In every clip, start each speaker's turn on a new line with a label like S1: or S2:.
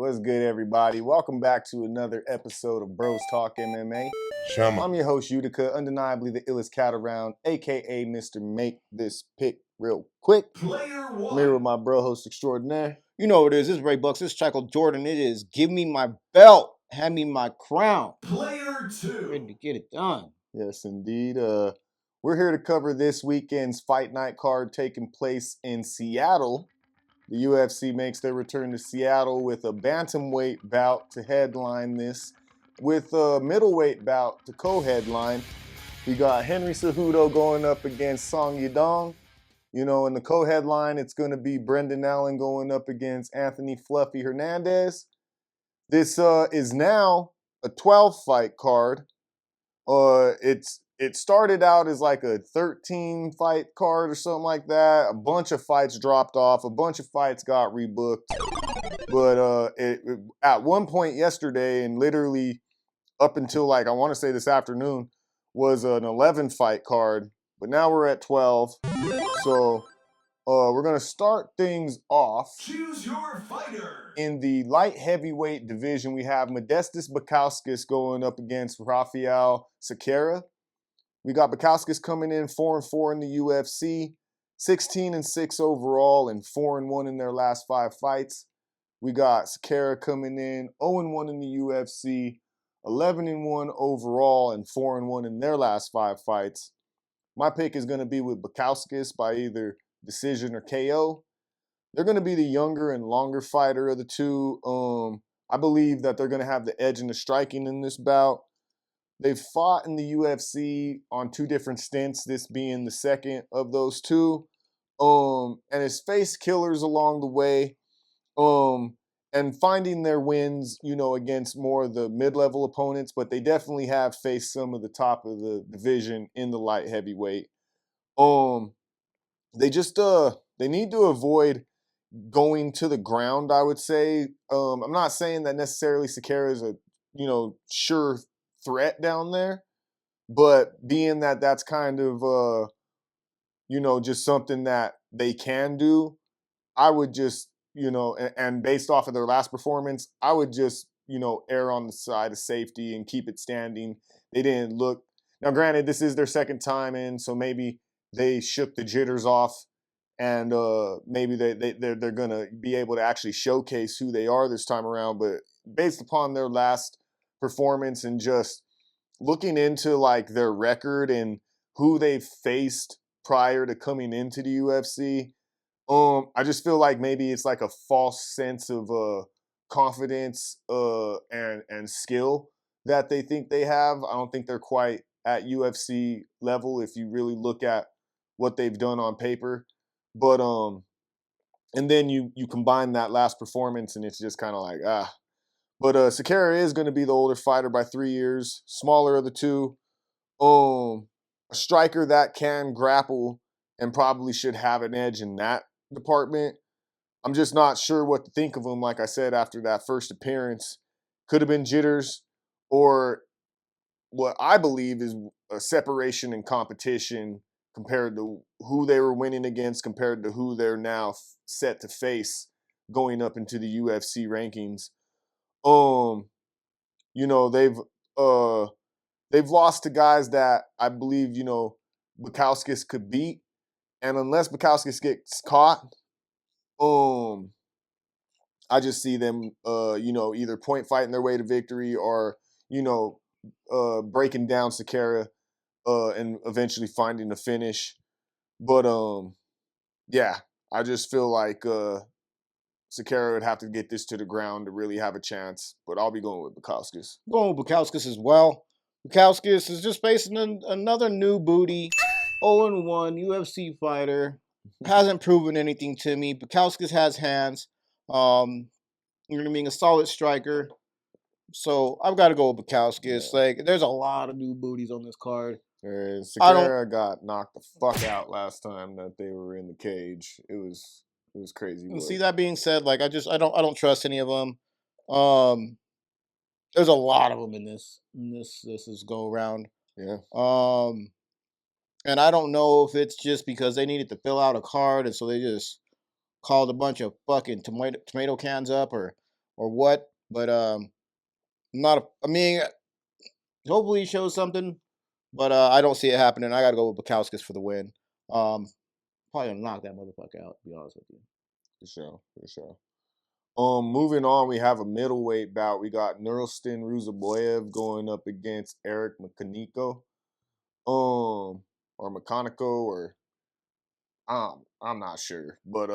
S1: What's good, everybody? Welcome back to another episode of Bros Talk MMA. I'm your host, Utica, undeniably the illest cat around, a.k.a. Mr. Make This Pick Real Quick.
S2: Player one.
S1: I'm here with my bro host extraordinaire.
S3: You know what it is. This is RayBuck. This is Chackle Jordan. It is give me my belt. Hand me my crown.
S2: Player two.
S3: Ready to get it done.
S1: Yes, indeed. We're here to cover this weekend's fight night card taking place in Seattle. The UFC makes their return to Seattle with a bantamweight bout to headline this, with a middleweight bout to co-headline. We got Henry Cejudo going up against Song Yadong. You know, in the co-headline, it's going to be Brendan Allen going up against Anthony Fluffy Hernandez. This is now a 12-fight card. It started out as like a 13-fight card or something like that. A bunch of fights dropped off. A bunch of fights got rebooked. But at one point yesterday, and literally up until like I want to say this afternoon, was an 11-fight card. But now we're at 12. So we're going to start things off.
S2: Choose your fighter.
S1: In the light heavyweight division, we have Modestas Bukauskas going up against Raffael Cerqueira. We got Bukauskas coming in 4-4 in the UFC, 16-6 overall, and 4-1 in their last 5 fights. We got Cerqueira coming in 0-1 in the UFC, 11-1 overall, and 4-1 in their last 5 fights. My pick is going to be with Bukauskas by either decision or KO. They're going to be the younger and longer fighter of the two. I believe that they're going to have the edge in the striking in this bout. They've fought in the UFC on 2 different stints, this being the second of those 2. And it's faced killers along the way. And finding their wins, you know, against more of the mid-level opponents, but they definitely have faced some of the top of the division in the light heavyweight. They just they need to avoid going to the ground, I would say. I'm not saying that necessarily Cerqueira is a, you know, sure threat down there, but being that that's kind of you know, just something that they can do, I would just, you know, and based off of their last performance, I would just, you know, err on the side of safety and keep it standing. They didn't look, now granted, this is their second time in, so maybe they shook the jitters off, and maybe they're going to be able to actually showcase who they are this time around. But based upon their last performance and just looking into like their record and who they've faced prior to coming into the UFC, I just feel like maybe it's like a false sense of confidence and skill that they think they have. I don't think they're quite at UFC level if you really look at what they've done on paper. But and then you combine that last performance and it's just kind of like But Cerqueira is going to be the older fighter by 3 years, smaller of the two. A striker that can grapple and probably should have an edge in that department. I'm just not sure what to think of him. Like I said, after that first appearance, could have been jitters or what I believe is a separation in competition compared to who they were winning against compared to who they're now set to face going up into the UFC rankings. You know, they've lost to guys that I believe, you know, Bukauskas could beat. And unless Bukauskas gets caught, I just see them, you know, either point fighting their way to victory or, you know, breaking down Cerqueira and eventually finding a finish. But, yeah, I just feel like Cerqueira would have to get this to the ground to really have a chance. But I'll be going with Bukauskas.
S3: Going with Bukauskas as well. Bukauskas is just facing another new booty, 0-1 UFC fighter. Hasn't proven anything to me. Bukauskas has hands. You're being a solid striker. So I've got to go with Bukauskas.
S1: Yeah.
S3: Like, there's a lot of new booties on this card.
S1: Cerqueira got knocked the fuck out last time that they were in the cage. It was crazy.
S3: And see, that being said, like I don't trust any of them. There's a lot of them in this is go around.
S1: Yeah.
S3: And I don't know if it's just because they needed to fill out a card and so they just called a bunch of fucking tomato cans up, or or what. But I mean, hopefully he shows something, but I don't see it happening. I got to go with Bukauskas for the win. Probably gonna knock that motherfucker out, to be honest with you.
S1: For sure. Moving on, we have a middleweight bout. We got Nurlston Ruziboev going up against Eric McConico. Or McConico, or I'm not sure. But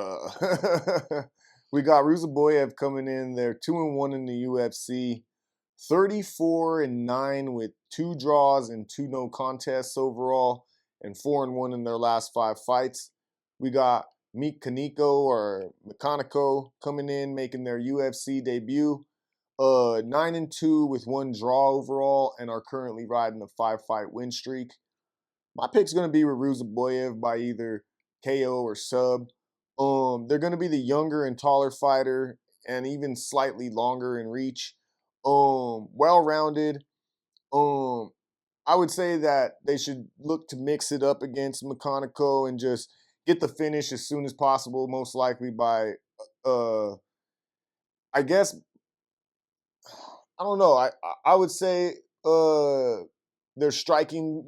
S1: we got Ruziboev coming in there 2-1 in the UFC, 34-9 with 2 draws and 2 no contests overall, and 4-1 in their last 5 fights. We got McConico or McConico coming in, making their UFC debut. 9-2 with 1 draw overall, and are currently riding a 5-fight win streak. My pick's gonna be with Ruziboev by either KO or sub. They're gonna be the younger and taller fighter, and even slightly longer in reach. Well-rounded. I would say that they should look to mix it up against McConico and just get the finish as soon as possible, most likely by, I guess, I don't know. I would say their striking,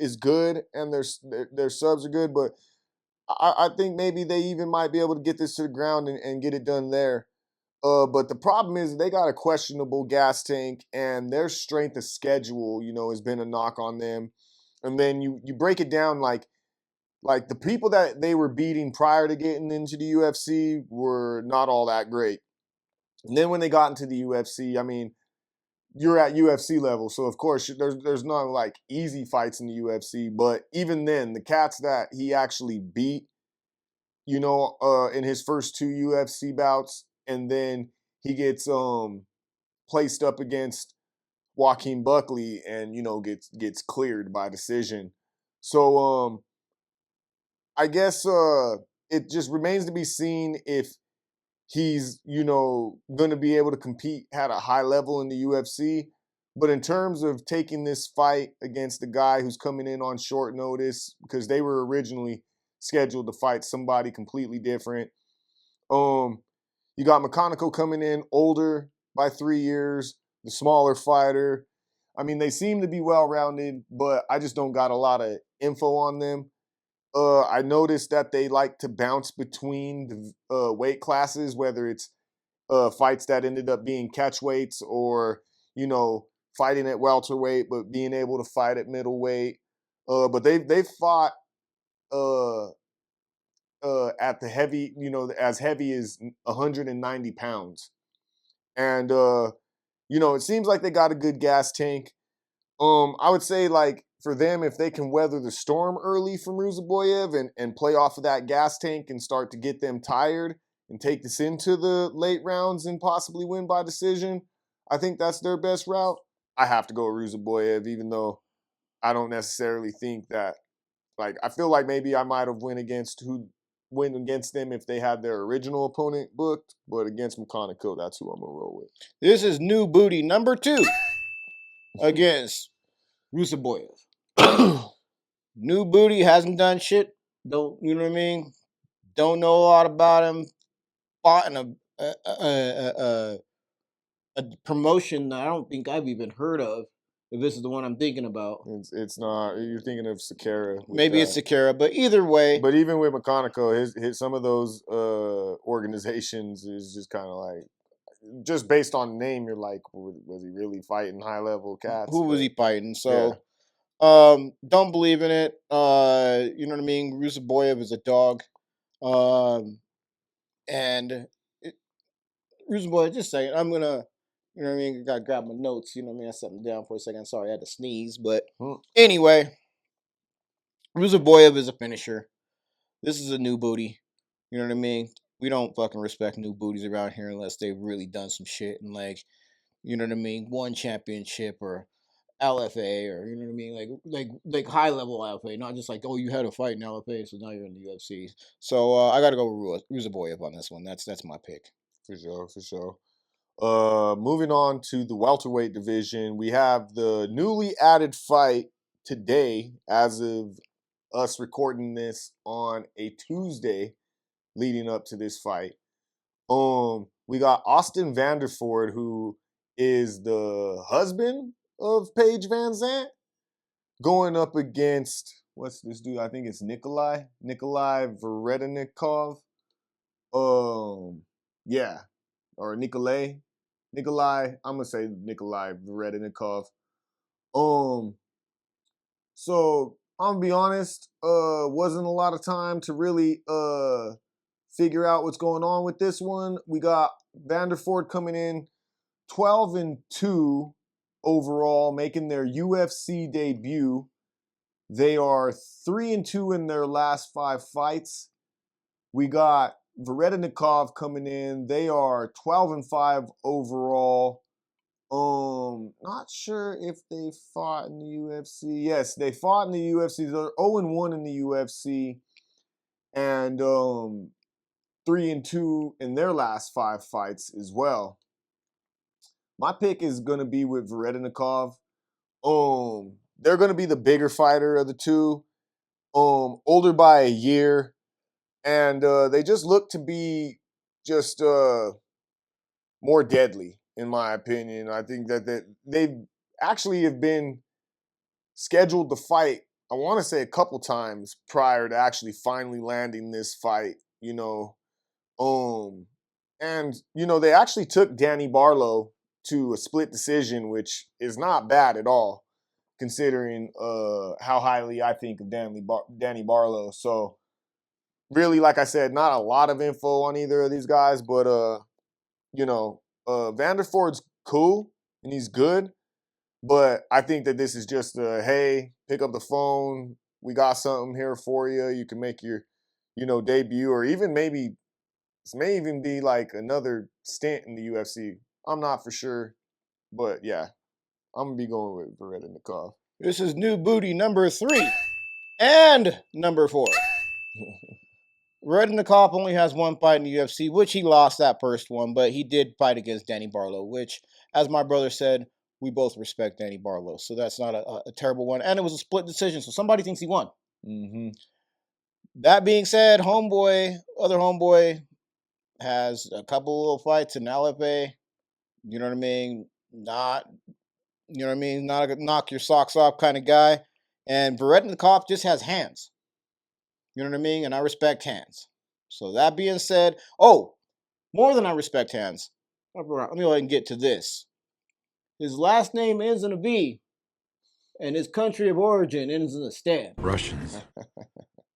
S1: is good, and their subs are good, but I think maybe they even might be able to get this to the ground and get it done there. But the problem is they got a questionable gas tank, and their strength of schedule, has been a knock on them. And then you break it down like the people that they were beating prior to getting into the UFC were not all that great. And then when they got into the UFC, I mean, you're at UFC level, so of course there's not like easy fights in the UFC. But even then, the cats that he actually beat, in his first 2 UFC bouts, and then he gets placed up against Joaquin Buckley and gets cleared by decision. So I guess it just remains to be seen if he's, going to be able to compete at a high level in the UFC. But in terms of taking this fight against the guy who's coming in on short notice, because they were originally scheduled to fight somebody completely different. You got McConico coming in older by 3 years, the smaller fighter. I mean, they seem to be well-rounded, but I just don't got a lot of info on them. I noticed that they like to bounce between the weight classes, whether it's fights that ended up being catchweights or, fighting at welterweight, but being able to fight at middleweight. But they've fought at the heavy, as heavy as 190 pounds. And, it seems like they got a good gas tank. I would say, like, for them, if they can weather the storm early from Ruziboev and play off of that gas tank and start to get them tired and take this into the late rounds and possibly win by decision, I think that's their best route. I have to go with Ruziboev, even though I don't necessarily think that, like, I feel like maybe I might have went against them if they had their original opponent booked, but against McConico, that's who I'm gonna roll with.
S3: This is new booty number 2 against Ruziboev. New booty, hasn't done shit. Don't, you know what I mean? Don't know a lot about him. Fought in a promotion that I don't think I've even heard of. If this is the one I'm thinking about,
S1: It's not. You're thinking of Cerqueira.
S3: Maybe it's Cerqueira, but either way.
S1: But even with McConico, his some of those organizations is just kind of like, just based on name, you're like, was he really fighting high level cats?
S3: Who was he fighting? So,
S1: yeah.
S3: Don't believe in it. You know what I mean? Ruziboev is a dog. And Ruziboev, just saying, I'm gonna, you know what I mean? Gotta grab my notes. You know what I mean? I set them down for a second. Sorry, I had to sneeze. But anyway, Ruziboev is a finisher. This is a new booty. You know what I mean? We don't fucking respect new booties around here unless they've really done some shit and, like, you know what I mean, won championship or LFA, or you know what I mean, like high level LFA, not just like, oh, you had a fight in LFA, so now you're in the UFC. So I got to go with Ruziboev on this one. That's my pick.
S1: For sure. Moving on to the welterweight division, we have the newly added fight today, as of us recording this on a Tuesday, leading up to this fight. We got Austin Vanderford, who is the husband of Paige Van Zant, going up against, what's this dude? I think it's Nikolay Veretennikov. Yeah, or Nikolay, I'm gonna say Nikolay Veretennikov. So I'm gonna be honest, wasn't a lot of time to really figure out what's going on with this one. We got Vanderford coming in 12-2 overall, making their UFC debut. They are 3-2 in their last 5 fights. We got Veretennikov coming in. They are 12-5 overall. Not sure if they fought in the UFC. Yes, they fought in the UFC. They're 0-1 in the UFC, and 3-2 in their last 5 fights as well. My pick is gonna be with Veretennikov. They're gonna be the bigger fighter of the two. Older by a year, and they just look to be just more deadly, in my opinion. I think that they actually have been scheduled to fight, I want to say a couple times prior to actually finally landing this fight, and they actually took Danny Barlow to a split decision, which is not bad at all, considering how highly I think of Danny Barlow. So really, like I said, not a lot of info on either of these guys, but Vanderford's cool and he's good, but I think that this is just hey, pick up the phone. We got something here for you. You can make your, debut, or even maybe this may even be like another stint in the UFC. I'm not for sure, but yeah, I'm gonna be going with Veretennikov.
S3: This is new booty number 3 and number 4. Veretennikov only has 1 fight in the UFC, which he lost that first one, but he did fight against Danny Barlow, which, as my brother said, we both respect Danny Barlow. So that's not a terrible one. And it was a split decision, so somebody thinks he won.
S1: Mm-hmm.
S3: That being said, other homeboy, has a couple little fights in LFA. You know what I mean? Not a knock your socks off kind of guy. And Veretennikov just has hands. You know what I mean? And I respect hands. So that being said, more than I respect hands. Let me go ahead and get to this. His last name ends in a V, and his country of origin ends in a stan.
S2: Russians.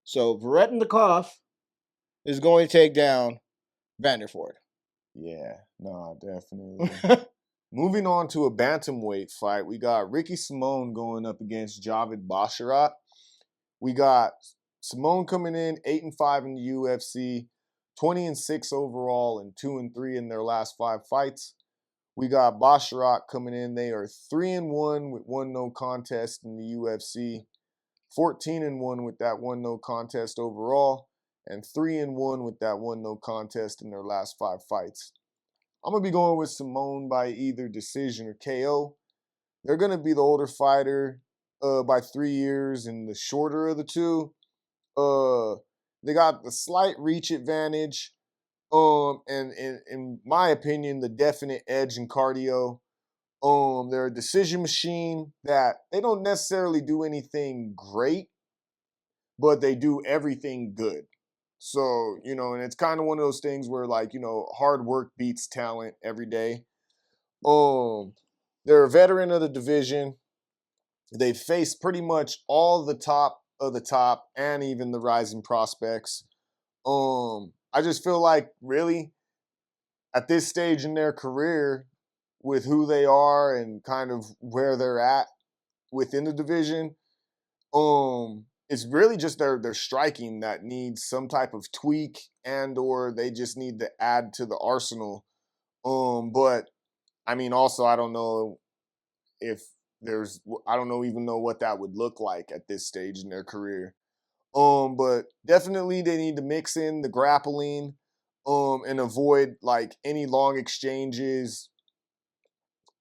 S3: So Veretennikov is going to take down Vanderford.
S1: Yeah, no, definitely. Moving on to a bantamweight fight, we got Ricky Simón going up against Javid Basharat. We got Simón coming in 8-5 in the UFC, 20-6 overall, and 2-3 in their last 5 fights. We got Basharat coming in. They are 3-1 with 1 no contest in the UFC, 14-1 with that 1 no contest overall, and 3-1 with that 1 no contest in their last 5 fights. I'm going to be going with Simón by either decision or KO. They're going to be the older fighter by 3 years and the shorter of the two. They got the slight reach advantage, and in my opinion, the definite edge in cardio. They're a decision machine that they don't necessarily do anything great, but they do everything good. So, and it's kind of one of those things where, hard work beats talent every day. They're a veteran of the division. They've faced pretty much all the top of the top and even the rising prospects. I just feel like really at this stage in their career, with who they are and kind of where they're at within the division, it's really just their striking that needs some type of tweak, and or they just need to add to the arsenal. But I mean, also I don't know if I don't even know what that would look like at this stage in their career. But definitely they need to mix in the grappling, and avoid like any long exchanges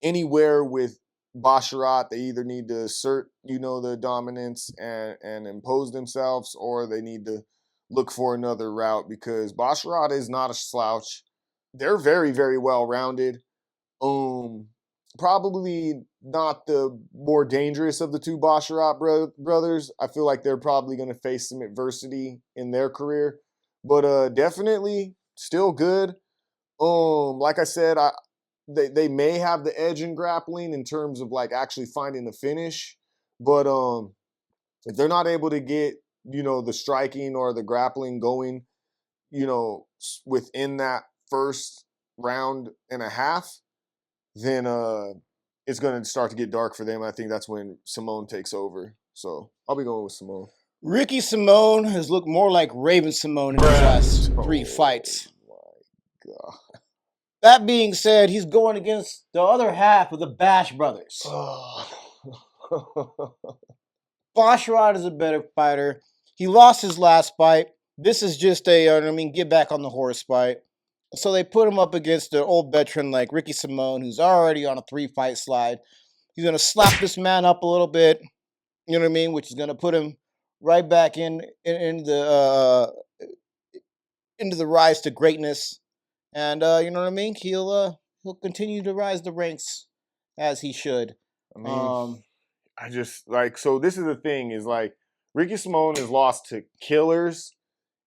S1: anywhere with Basharat. They either need to assert, the dominance and impose themselves, or they need to look for another route, because Basharat is not a slouch. they're very, very well rounded. Probably not the more dangerous of the two Basharat brothers. I feel like they're probably going to face some adversity in their career, but definitely still good. Like I said, they may have the edge in grappling in terms of like actually finding the finish, but if they're not able to get the striking or the grappling going, within that first round and a half, then it's going to start to get dark for them. I think that's when Simón takes over. So I'll be going with Simón.
S3: Ricky Simón has looked more like Raven Simón in his last 3 fights.
S1: Oh my God.
S3: That being said, he's going against the other half of the Bash brothers. Basharat is a better fighter. He lost his last fight. This is just get back on the horse fight. So they put him up against an old veteran like Ricky Simón, who's already on a 3-fight slide. He's going to slap this man up a little bit, which is going to put him right back into the rise to greatness. And he'll continue to rise the ranks as he should.
S1: I just so this is the thing is like Ricky Simón has lost to killers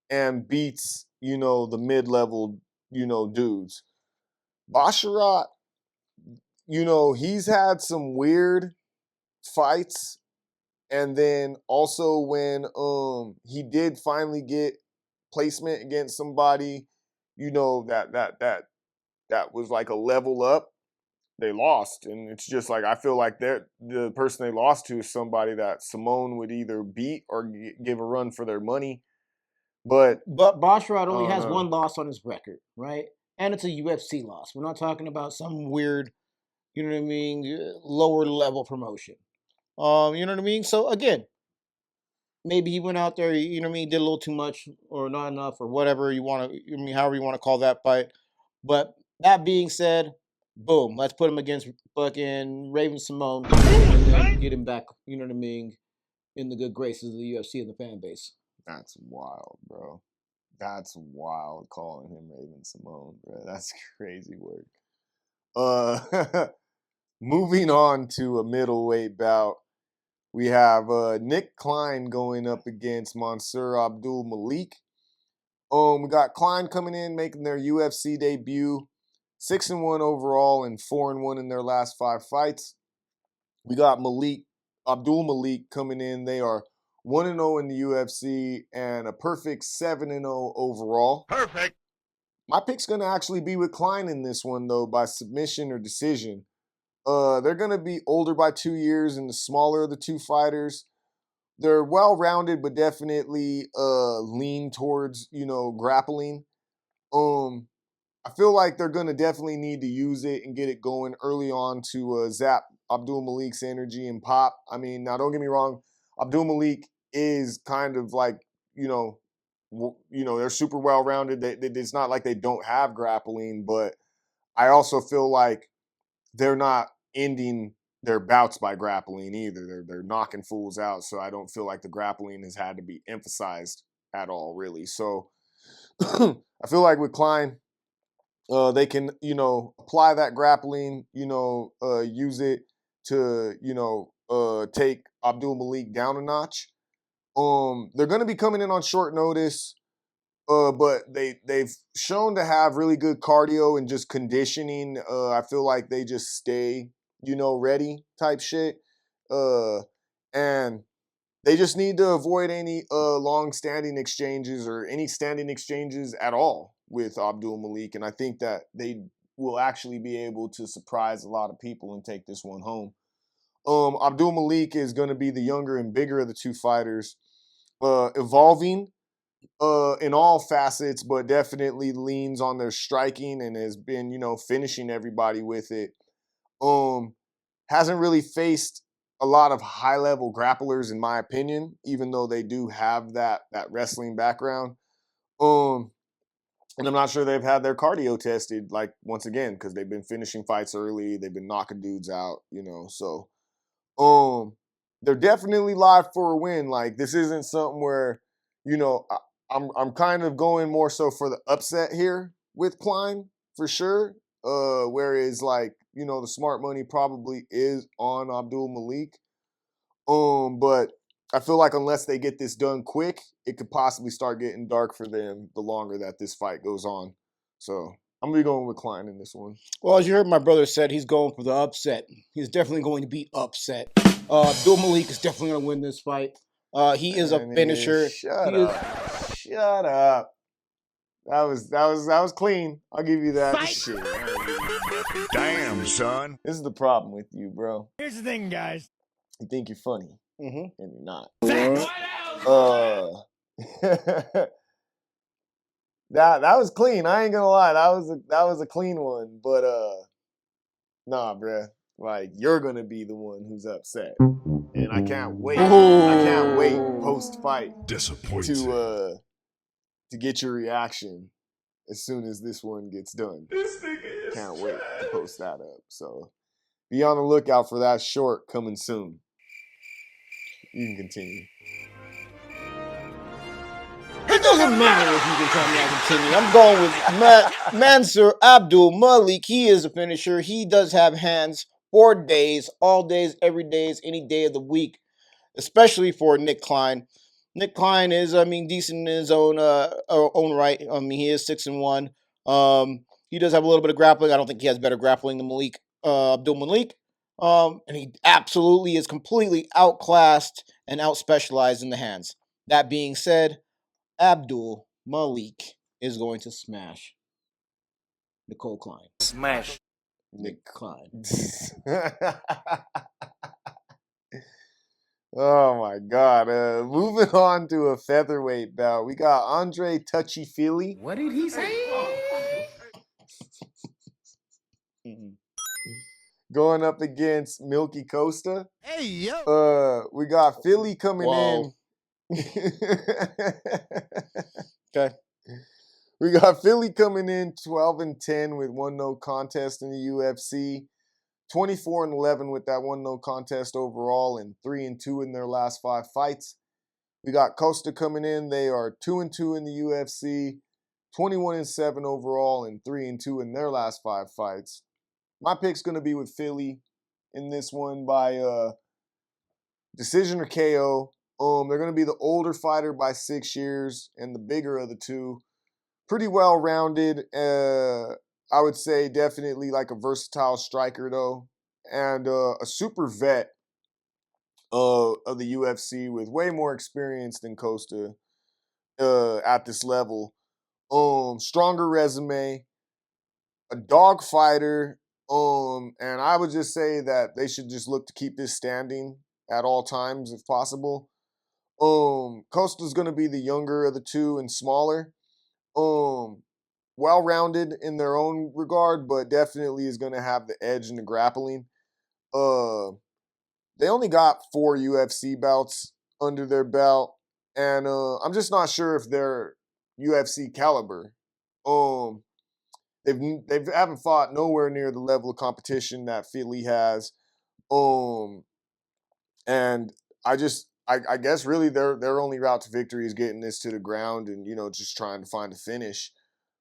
S1: and beats the mid-level dudes. Basharat, he's had some weird fights, and then also when he did finally get placement against somebody that was like a level up, they lost. And it's just like I feel like the person they lost to is somebody that Simón would either beat or give a run for their money. But
S3: Basharat only has one loss on his record, right? And it's a UFC loss. We're not talking about some weird, lower level promotion. So again, maybe he went out there, did a little too much or not enough or whatever you want to, however you want to call that fight. But that being said, boom, let's put him against fucking Raven Simón and then get him back, in the good graces of the UFC and the fan base.
S1: That's wild, bro. That's wild calling him Raven Simón, bro. That's crazy work. Moving on to a middleweight bout, we have Nick Klein going up against Mansour Abdul-Malik. We got Klein coming in, making their UFC debut, 6-1 overall and 4-1 in their last 5 fights. We got Abdul-Malik coming in. They are 1-0 in the UFC and a perfect 7-0 overall.
S2: Perfect.
S1: My pick's going to actually be with Klein in this one, though, by submission or decision. They're going to be older by 2 years and the smaller of the two fighters. They're well-rounded, but definitely lean towards, grappling. I feel like they're going to definitely need to use it and get it going early on to zap Abdul-Malik's energy and pop. I mean, now don't get me wrong, Abdul-Malik is kind of like, they're super well-rounded. It's not like they don't have grappling, but I also feel like they're not ending their bouts by grappling either. They're knocking fools out, so I don't feel like the grappling has had to be emphasized at all, really. So I feel like with Klein, they can, apply that grappling, use it to, take Abdul-Malik down a notch. They're going to be coming in on short notice, but they've shown to have really good cardio and just conditioning. I feel like they just stay, ready type shit. And they just need to avoid any long-standing exchanges or any standing exchanges at all with Abdul-Malik. And I think that they will actually be able to surprise a lot of people and take this one home. Abdul-Malik is going to be the younger and bigger of the two fighters, evolving in all facets, but definitely leans on their striking and has been, finishing everybody with it. Hasn't really faced a lot of high-level grapplers, in my opinion, even though they do have that wrestling background. And I'm not sure they've had their cardio tested, like, once again, because they've been finishing fights early. They've been knocking dudes out, So, they're definitely live for a win. Like, this isn't something where, I'm kind of going more so for the upset here with Klein. for sure. Whereas like, you know, the smart money probably is on Abdul-Malik. But I feel like unless they get this done quick, it could possibly start getting dark for them the longer that this fight goes on. So I'm gonna be going with Klein in this one.
S3: Well, as you heard my brother said, he's going for the upset. He's definitely going to be upset. Abdul-Malik is definitely going to win this fight. He is a finisher.
S1: Shut up. That was clean. I'll give you that. Shit.
S2: Damn, son.
S1: This is the problem with you, bro.
S4: Here's the thing, guys.
S1: You think you're funny,
S3: Mm-hmm.
S1: and you're not. That was clean. I ain't gonna lie. That was a clean one. But nah, bruh. Like, you're gonna be the one who's upset, and I can't wait. I can't wait post fight
S2: Disappointed.
S1: to get your reaction as soon as this one gets done. Can't wait to post that up. So be on the lookout for that short coming soon. You can continue.
S3: It doesn't matter if you can tell me I continue. I'm going with Mansur Abdul-Malik. He is a finisher. He does have hands 4 days, all days, every days, any day of the week, especially for Nick Klein. Nick Klein is, decent in his own right. He is 6-1. He does have a little bit of grappling. I don't think he has better grappling than Abdul-Malik. And he absolutely is completely outclassed and outspecialized in the hands. That being said, Abdul-Malik is going to smash Nicole Klein.
S4: Smash.
S3: Nick Klein.
S1: Oh my God. Moving on to a featherweight bout. We got Andre Touchy-Feely.
S4: What did he say?
S1: Going up against Milky Costa.
S4: Hey, yo.
S1: We got Philly coming in.
S3: Okay.
S1: We got Philly coming in 12-10 with 1 no contest in the UFC. 24-11 with that 1 no contest overall, and 3-2 in their last 5 fights. We got Costa coming in. They are 2-2 in the UFC, 21-7 overall, and 3-2 in their last 5 fights. My pick's going to be with Philly in this one by decision or KO. They're going to be the older fighter by 6 years and the bigger of the two. Pretty well-rounded. I would say definitely like a versatile striker, though. And a super vet of the UFC with way more experience than Costa at this level. Stronger resume. A dog fighter. And I would just say that they should just look to keep this standing at all times if possible. Costa's going to be the younger of the two and smaller. Well-rounded in their own regard, but definitely is going to have the edge in the grappling. They only got 4 UFC bouts under their belt, and I'm just not sure if they're UFC caliber. They haven't fought nowhere near the level of competition that Philly has. And I guess really their only route to victory is getting this to the ground and, you know, just trying to find a finish.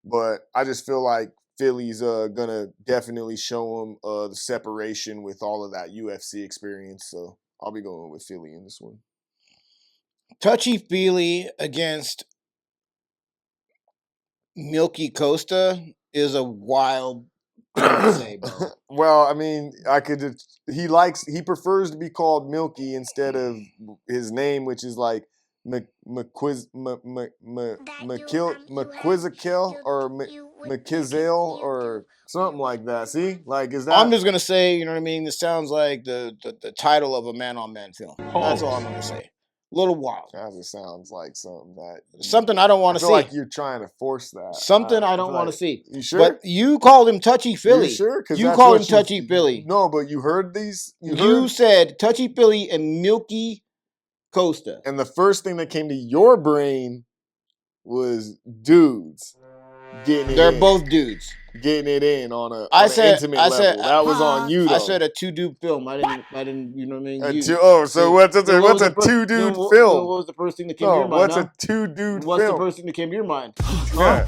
S1: But I just feel like Philly's gonna definitely show them the separation with all of that UFC experience. So I'll be going with Philly in this one.
S3: Touchy-Feely against Milky Costa is a wild thing to say, bro.
S1: Well, I mean, he prefers to be called Milky instead of his name, which is like McQuizzical or McKizel or something like that. See? Like, is that...
S3: I'm just going to say, you know what I mean? This sounds like the title of a man-on-man film. That's all I'm going to say. A little wild.
S1: That just sounds like something
S3: I don't want to see.
S1: Like you're trying to force that.
S3: Something I don't want to see.
S1: You sure?
S3: But you called him Touchy-Feely.
S1: You sure?
S3: You called him Touchy-Feely.
S1: No, but you heard these?
S3: You said Touchy-Feely and Milky Costa.
S1: And the first thing that came to your brain was dudes. getting it
S3: They're
S1: in.
S3: both dudes.
S1: Getting it in on an intimate
S3: I
S1: level. That was on you, though.
S3: I said a 2-dude film. I didn't. You know what I mean?
S1: So what's a two-dude
S3: What
S1: film?
S3: was the first thing that came to your mind?
S1: What's a two-dude
S3: What's
S1: film?
S3: the first thing that came to your mind?
S1: Yeah.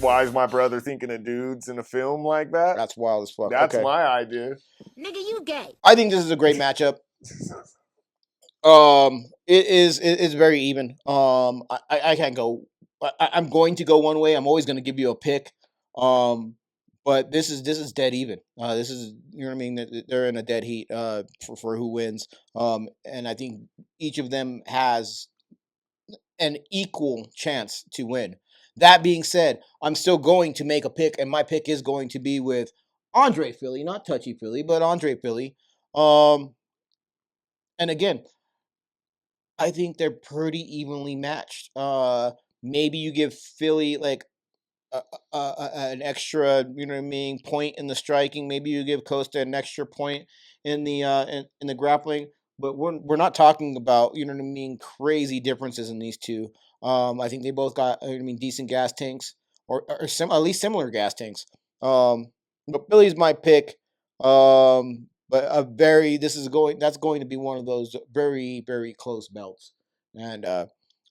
S1: Why is my brother thinking of dudes in a film like that?
S3: That's wild as fuck.
S1: That's
S3: okay.
S1: my idea.
S4: Nigga, you gay.
S3: I think this is a great matchup. It's very even. I can't go. I'm going to go one way. I'm always going to give you a pick. But this is dead even. This is, you know what I mean. They're in a dead heat. For who wins. And I think each of them has an equal chance to win. That being said, I'm still going to make a pick, and my pick is going to be with Andre Philly, not Touchy Philly, but Andre Philly. And again, I think they're pretty evenly matched. Maybe you give Philly like an extra, you know what I mean, point in the striking. Maybe you give Costa an extra point in the in the grappling. But we're not talking about, you know what I mean, crazy differences in these two. I think they both got, I mean, decent gas tanks or at least similar gas tanks. But Philly's my pick. But that's going to be one of those very, very close belts. And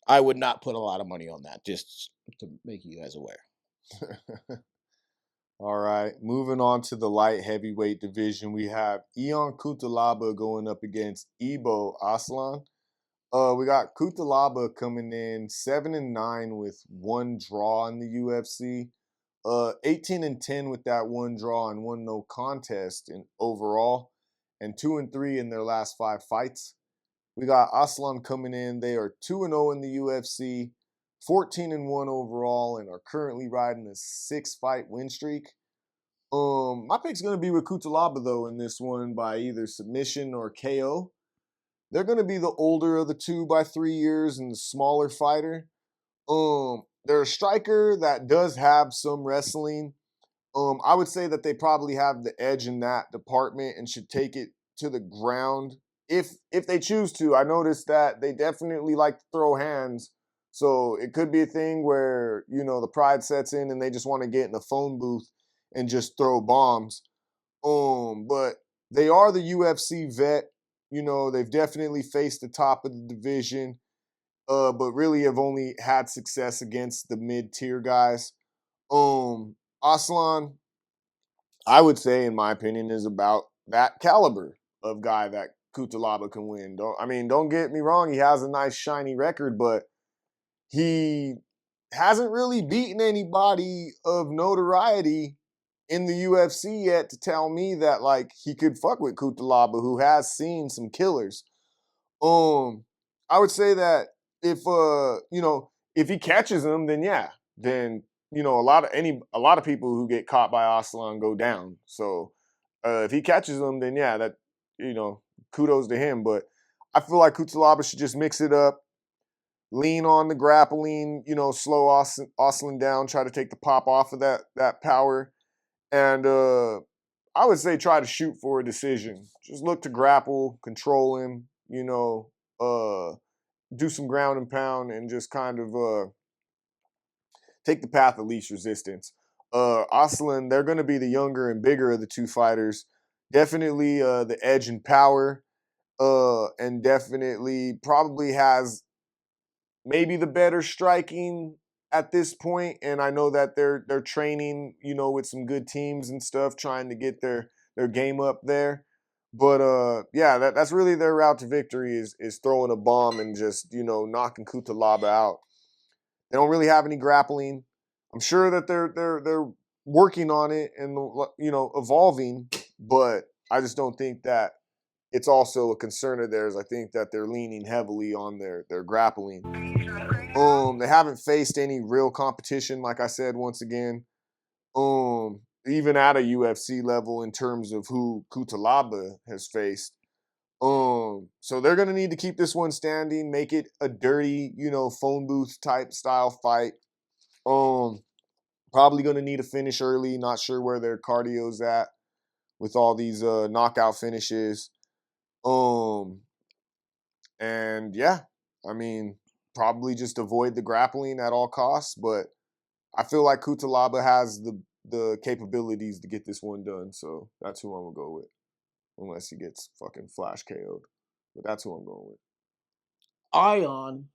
S3: I would not put a lot of money on that, just to make you guys aware.
S1: All right, moving on to the light heavyweight division, we have Ion Cutelaba going up against Ibo Aslan. We got Cutelaba coming in 7-9 with one draw in the UFC, 18-10 with that one draw and one no contest in overall, and 2-3 in their last 5 fights. We got Aslan coming in. They are 2-0 in the UFC, 14-1 overall, and are currently riding a 6-fight win streak. My pick's gonna be with Cutelaba though in this one by either submission or KO. They're gonna be the older of the two by 3 years and the smaller fighter. They're a striker that does have some wrestling. I would say that they probably have the edge in that department and should take it to the ground if they choose to. I noticed that they definitely like to throw hands, so it could be a thing where, you know, the pride sets in and they just want to get in the phone booth and just throw bombs. But they are the UFC vet. You know, they've definitely faced the top of the division, but really have only had success against the mid-tier guys. Aslan, I would say, in my opinion, is about that caliber of guy that Cutelaba can win. Don't get me wrong, he has a nice shiny record, but he hasn't really beaten anybody of notoriety in the UFC yet to tell me that like he could fuck with Cutelaba, who has seen some killers. I would say that if if he catches him, then yeah, then a lot of people who get caught by Aslan go down. So if he catches them, then yeah, that kudos to him. But I feel like Cutelaba should just mix it up, lean on the grappling, slow Aslan down, try to take the pop off of that power, and I would say try to shoot for a decision. Just look to grapple, control him, do some ground and pound, and just kind of take the path of least resistance. Aslan, they're going to be the younger and bigger of the two fighters. Definitely the edge and power, and definitely probably has maybe the better striking at this point. And I know that they're training, with some good teams and stuff, trying to get their game up there. But yeah, that's really their route to victory is throwing a bomb and just knocking Cutelaba out. They don't really have any grappling. I'm sure that they're working on it and evolving, but I just don't think that it's also a concern of theirs. I think that they're leaning heavily on their grappling. They haven't faced any real competition, like I said once again. Even at a UFC level in terms of who Cutelaba has faced. So they're gonna need to keep this one standing, make it a dirty, phone booth type style fight. Probably gonna need a finish early. Not sure where their cardio's at with all these knockout finishes. And yeah, probably just avoid the grappling at all costs. But I feel like Cutelaba has the capabilities to get this one done, so that's who I'm gonna go with. Unless he gets fucking flash KO'd. But that's who I'm going with.
S3: Ion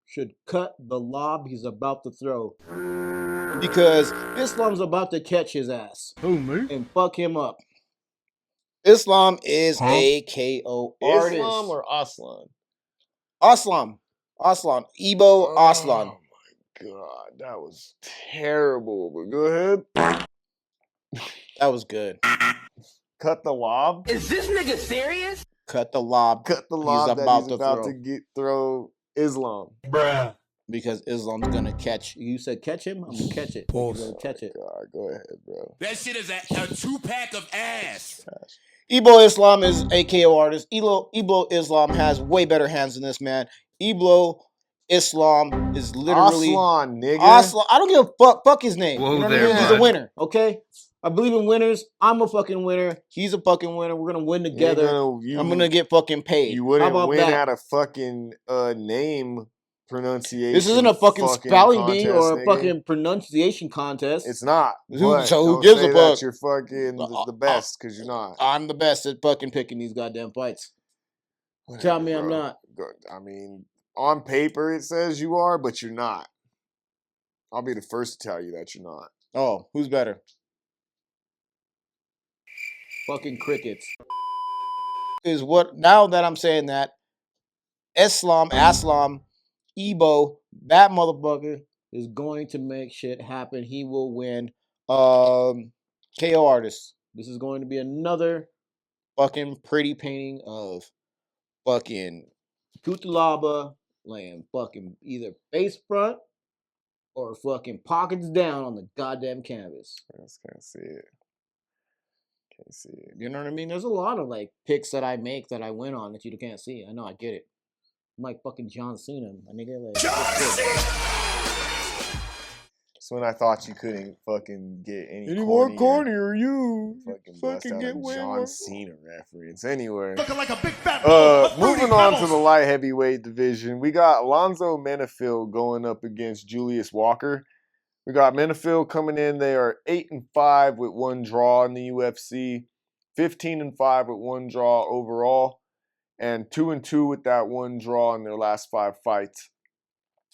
S3: should cut the lob he's about to throw. Because Islam's about to catch his ass.
S4: Who, me?
S3: And fuck him up. Islam is a KO artist.
S1: Islam or Aslan?
S3: Aslan. Ibo Aslan.
S1: Oh my god, that was terrible. But go ahead.
S3: That was good.
S1: Cut the lob.
S5: Is this nigga serious?
S3: Cut the lob.
S1: Cut the lob
S3: he's
S1: that
S3: about
S1: he's
S3: to
S1: about
S3: throw.
S1: to throw Islam.
S4: Bruh.
S3: Because Islam's gonna catch. You said catch him? I'm gonna catch it. He's gonna catch it.
S1: God, go ahead, bro.
S6: That shit is a 2-pack of ass.
S3: Ibo Islam is a KO artist. Ibo Islam has way better hands than this man. Ibo Islam is literally
S1: Aslan, nigga.
S3: Aslan. I don't give a fuck. Fuck his name.
S4: Whoa
S3: You know what
S4: there,
S3: I mean? He's
S4: bud.
S3: a winner. Okay. I believe in winners. I'm a fucking winner. He's a fucking winner. We're gonna win together. I'm gonna get fucking paid.
S1: You
S3: How
S1: wouldn't
S3: about
S1: win
S3: that?
S1: at a fucking name pronunciation.
S3: This isn't a fucking spelling bee
S1: contest,
S3: or a
S1: nigga.
S3: fucking pronunciation contest.
S1: It's not.
S3: Who-
S1: But
S3: so who
S1: don't
S3: gives
S1: say
S3: a
S1: that
S3: fuck?
S1: you're fucking the best because you're not.
S3: I'm the best at fucking picking these goddamn fights. Tell me I'm
S1: Bro.
S3: not.
S1: I mean, on paper it says you are, but you're not. I'll be the first to tell you that you're not.
S3: Oh, who's better? Fucking crickets. Is what now that I'm saying that Aslam, Ibo, that motherfucker is going to make shit happen. He will win. KO artist. This is going to be another fucking pretty painting of fucking Kutalaba laying fucking either face front or fucking pockets down on the goddamn canvas.
S1: I just can't see it. Can't see it.
S3: You know what I mean? There's a lot of like picks that I make that I win on that you can't see. I know, I get it. I'm like fucking John Cena, my nigga. Like,
S1: So when I thought you couldn't fucking get any
S3: more
S1: cornier,
S3: cornier, you
S1: fucking
S3: fucking
S1: bust out
S3: get
S1: a
S3: way
S1: John
S3: more.
S1: Cena reference. Anyway,
S4: Looking like a big fat
S1: moving on to the light heavyweight division, we got Alonzo Menifil going up against Julius Walker. We got Menifil coming in. They are 8-5 with one draw in the UFC, 15-5 with one draw overall, and 2-2 with that one draw in their last 5 fights.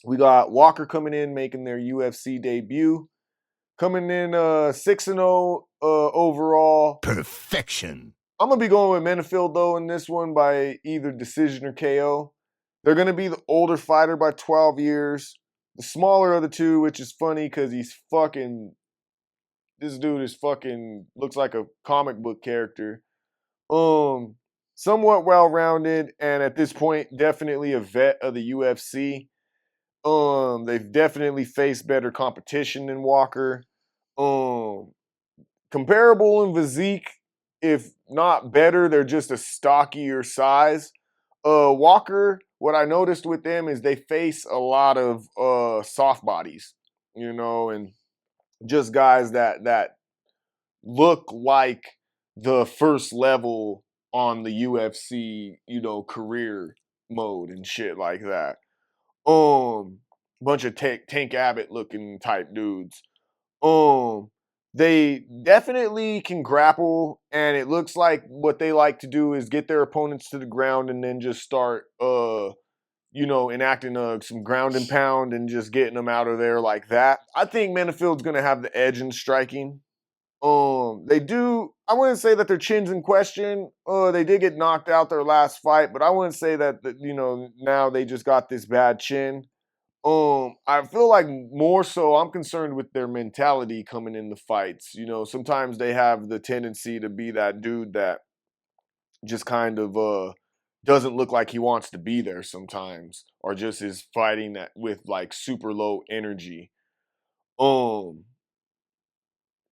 S1: We got Walker coming in, making their UFC debut. Coming in 6-0 overall.
S2: Perfection.
S1: I'm going to be going with Menifil, though, in this one by either decision or KO. They're going to be the older fighter by 12 years. The smaller of the two, which is funny because he's fucking... This dude is fucking... Looks like a comic book character. Somewhat well-rounded, and at this point, definitely a vet of the UFC. They've definitely faced better competition than Walker. Comparable in physique, if not better, they're just a stockier size. Walker, what I noticed with them is they face a lot of soft bodies, you know, and just guys that look like the first level on the UFC, you know, career mode and shit like that. Bunch of Tank Abbott looking type dudes. They definitely can grapple, and it looks like what they like to do is get their opponents to the ground and then just start, you know, enacting some ground and pound and just getting them out of there like that. I think Menifield's going to have the edge in striking. They do, I wouldn't say that their chin's in question. They did get knocked out their last fight, but I wouldn't say that, you know, now they just got this bad chin. I feel like more so I'm concerned with their mentality coming in the fights. You know, sometimes they have the tendency to be that dude that just kind of doesn't look like he wants to be there sometimes, or just is fighting that with like super low energy.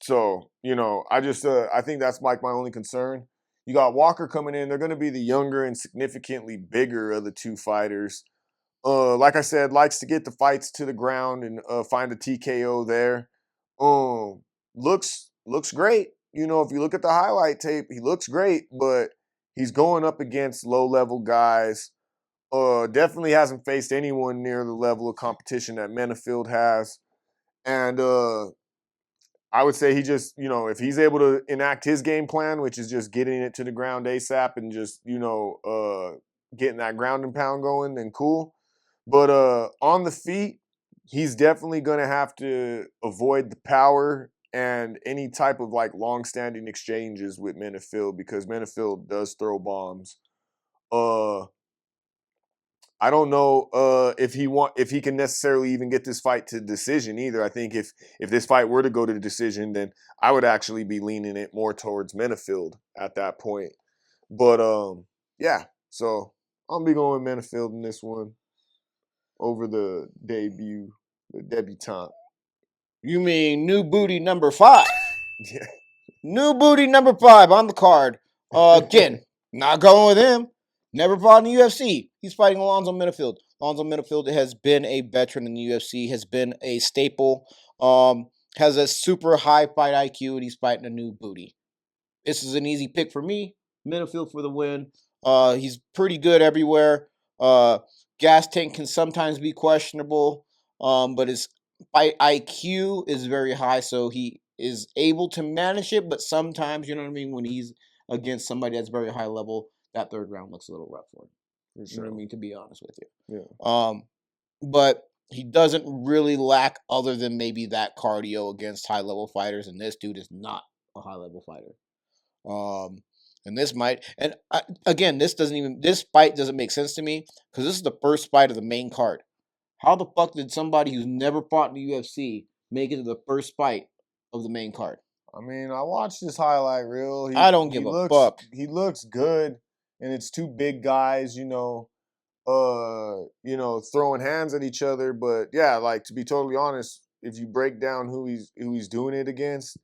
S1: So, you know, I think that's like my only concern. You got Walker coming in. They're going to be the younger and significantly bigger of the two fighters. Like I said, likes to get the fights to the ground and find a TKO there. Looks great. You know, if you look at the highlight tape, he looks great, but he's going up against low-level guys. Definitely hasn't faced anyone near the level of competition that Menifil has. And I would say he just, if he's able to enact his game plan, which is just getting it to the ground ASAP and just, getting that ground and pound going, then cool. But on the feet, he's definitely going to have to avoid the power and any type of like long-standing exchanges with Menifeld, because Menifeld does throw bombs. I don't know if he can necessarily even get this fight to decision either. I think if this fight were to go to the decision, then I would actually be leaning it more towards Menifeld at that point. But yeah, so I'll be going with Menifeld in this one over the debutante.
S3: You mean new booty number 5?
S1: Yeah.
S3: New booty number 5 on the card. Again, not going with him. Never fought in the UFC. He's fighting Alonzo Menifeld. Alonzo Menifeld has been a veteran in the UFC, has been a staple, has a super high fight IQ, and he's fighting a new booty. This is an easy pick for me. Menifeld for the win. He's pretty good everywhere. Gas tank can sometimes be questionable, but his fight IQ is very high, so he is able to manage it, but sometimes, you know what I mean, when he's against somebody that's very high level, that third round looks a little rough for him.
S1: For sure.
S3: You know what I mean, to be honest with you.
S1: Yeah.
S3: But he doesn't really lack other than maybe that cardio against high-level fighters, and this dude is not a high-level fighter. And this might, and again, this fight doesn't make sense to me because this is the first fight of the main card. How the fuck did somebody who's never fought in the UFC make it to the first fight of the main card?
S1: I mean, I watched this highlight reel.
S3: I don't give a fuck.
S1: He looks good, and it's two big guys, throwing hands at each other. But yeah, like, to be totally honest, if you break down who he's doing it against,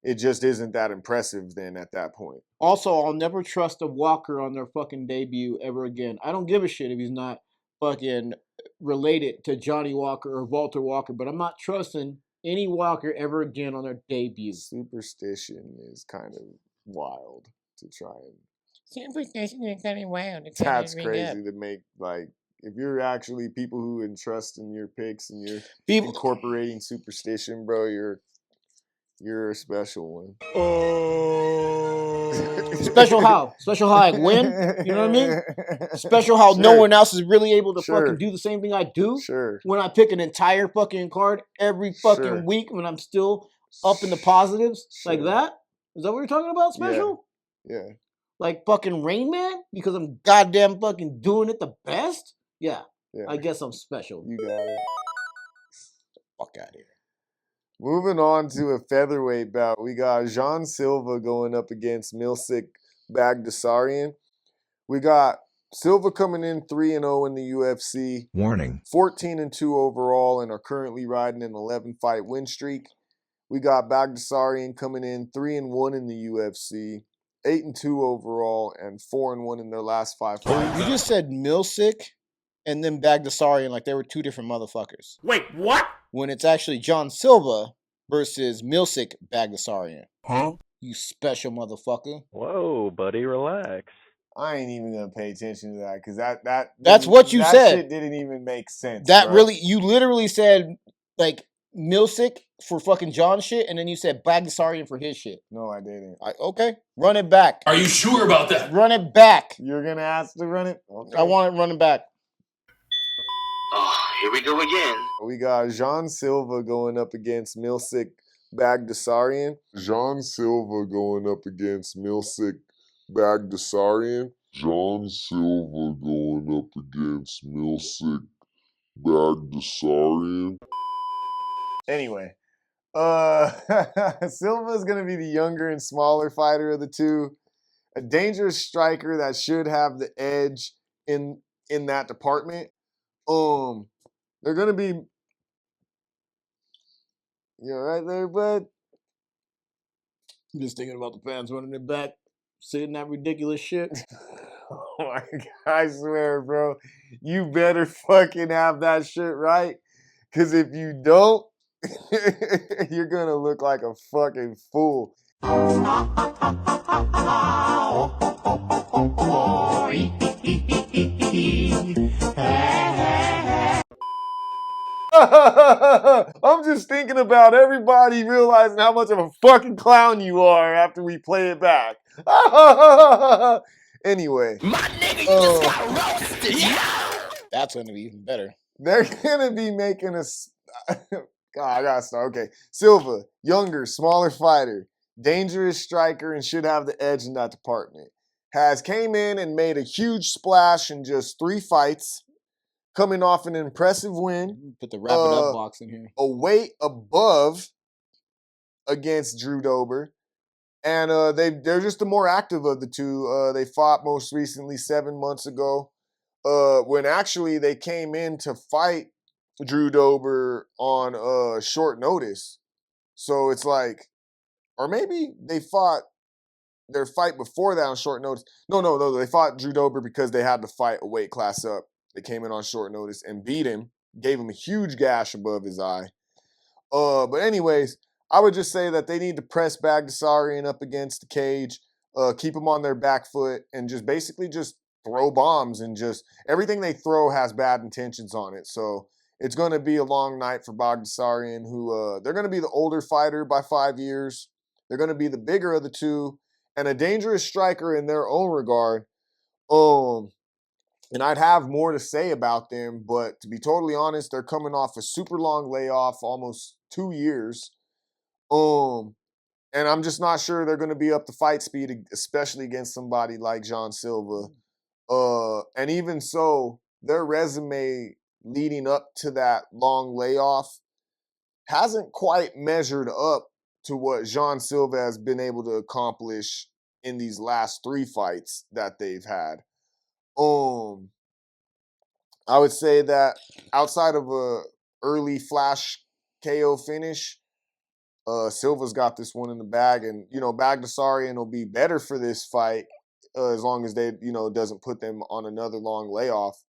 S1: it just isn't that impressive then at that point.
S3: Also, I'll never trust a Walker on their fucking debut ever again. I don't give a shit if he's not fucking related to Johnny Walker or Walter Walker, but I'm not trusting any Walker ever again on their debut.
S1: Superstition is kind of wild to try and...
S4: Superstition is kind of wild.
S1: That's crazy to make, like, if you're actually people who entrust in your picks and you're incorporating superstition, bro, you're a special one.
S3: Special how? Special how I win? You know what I mean? Special how no one else is really able to fucking do the same thing I do?
S1: Sure.
S3: When I pick an entire fucking card every fucking week when I'm still up in the positives? Like that? Is that what you're talking about, special?
S1: Yeah.
S3: Like fucking Rain Man? Because I'm goddamn fucking doing it the best? Yeah. I guess I'm special.
S1: You got it.
S3: Fuck out of here.
S1: Moving on to a featherweight bout, we got Jean Silva going up against Milsic Bagdasaryan. We got Silva coming in 3-0 in the UFC.
S2: Warning.
S1: 14-2 overall and are currently riding an 11-fight win streak. We got Bagdasaryan coming in 3-1 in the UFC. 8-2 overall and 4-1 in their last 5 fights.
S3: You just said Milsic and then Bagdasaryan like they were two different motherfuckers.
S6: Wait, what?
S3: When it's actually John Silva versus Milsic Bagdasaryan.
S2: Huh?
S3: You special motherfucker.
S5: Whoa, buddy, relax.
S1: I ain't even gonna pay attention to that because
S3: that's what you said.
S1: Shit didn't even make sense.
S3: That
S1: bro.
S3: really, you literally said like Milsic for fucking John shit, and then you said Bagdasaryan for his shit.
S1: No, I didn't.
S3: Okay, run it back.
S6: Are you sure about that?
S3: Run it back.
S1: You're gonna ask to run it? Okay.
S3: I want it running back.
S7: Oh, here we go again.
S1: We got Jean Silva going up against Milsic Bagdasaryan. Jean Silva going up against Milsic Bagdasaryan. Jean Silva going up against Milsic Bagdasaryan. Anyway, Silva's gonna be the younger and smaller fighter of the two. A dangerous striker that should have the edge in that department. They're gonna be. You all right there, bud?
S3: I'm just thinking about the fans running it back, saying that ridiculous shit.
S1: Oh my God, I swear, bro, you better fucking have that shit right. Cause if you don't, you're gonna look like a fucking fool. I'm just thinking about everybody realizing how much of a fucking clown you are after we play it back. Anyway.
S6: My nigga, you just got roasted, yeah!
S3: That's going to be even better.
S1: They're going to be making us. God, I got to start. Okay. Silva, younger, smaller fighter, dangerous striker, and should have the edge in that department. Has came in and made a huge splash in just 3 fights, coming off an impressive win.
S3: Put the wrap it up box in here.
S1: A weight above against Drew Dober. And they're just the more active of the two. They fought most recently 7 months ago. When actually they came in to fight Drew Dober on short notice. So it's like, or maybe they fought their fight before that on short notice. No. They fought Drew Dober because they had to fight a weight class up. They came in on short notice and beat him, gave him a huge gash above his eye. But anyways, I would just say that they need to press Bagdasarian up against the cage, keep him on their back foot, and just basically just throw bombs, and just everything they throw has bad intentions on it. So it's going to be a long night for Bagdasarian, who they're going to be the older fighter by 5 years. They're going to be the bigger of the two and a dangerous striker in their own regard. And I'd have more to say about them, but to be totally honest, they're coming off a super long layoff, almost 2 years. And I'm just not sure they're going to be up to fight speed, especially against somebody like John Silva. And even so, their resume leading up to that long layoff hasn't quite measured up to what Jean Silva has been able to accomplish in these last 3 fights that they've had. I would say that outside of a early flash KO finish, Silva's got this one in the bag, and Bagdasarian will be better for this fight as long as they doesn't put them on another long layoff.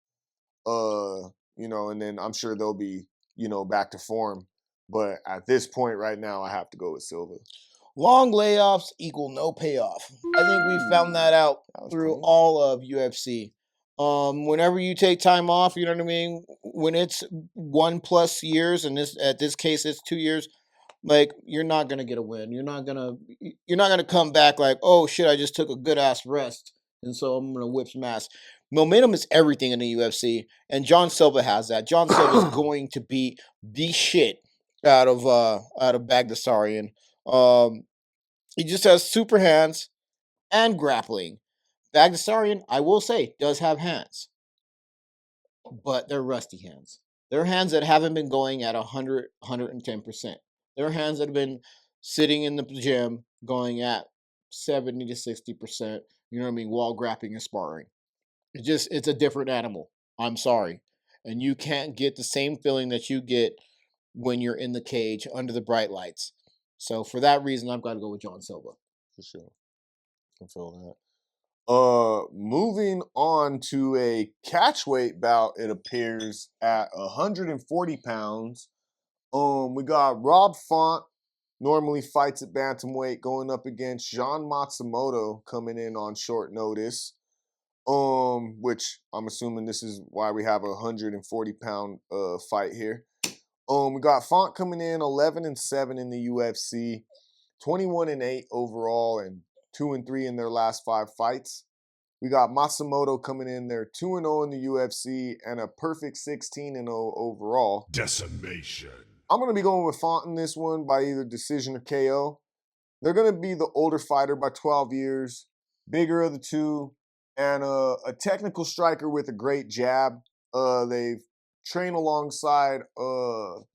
S1: And then I'm sure they'll be back to form. But at this point right now, I have to go with Silva.
S3: Long layoffs equal no payoff. I think we found that out through all of UFC. Whenever you take time off, you know what I mean? When it's 1+ years, and at this case it's 2 years, like, you're not gonna get a win. You're not gonna come back like, oh shit, I just took a good ass rest, and so I'm gonna whip some ass. Momentum is everything in the UFC, and John Silva has that. John Silva is going to beat the shit out of Bagdasarian. He just has super hands and grappling. Bagdasarian, I will say, does have hands, but they're rusty hands. They're hands that haven't been going at 100, 110%. They're hands that have been sitting in the gym going at 70 to 60%, you know what I mean, while grappling and sparring. It's a different animal. I'm sorry. And you can't get the same feeling that you get when you're in the cage under the bright lights. So for that reason, I've got to go with John Silva.
S1: For sure. I feel that. Moving on to a catchweight bout, it appears, at 140 pounds. We got Rob Font, normally fights at bantamweight, going up against Jean Matsumoto, coming in on short notice. Which I'm assuming this is why we have a 140-pound fight here. We got Font coming in 11-7 in the UFC, 21-8 overall, and 2-3 in their last 5 fights. We got Matsumoto coming in there 2-0 in the UFC and a perfect 16-0 overall.
S2: Decimation.
S1: I'm going to be going with Font in this one by either decision or KO. They're going to be the older fighter by 12 years, bigger of the two, and a technical striker with a great jab. They've trained alongside Calvin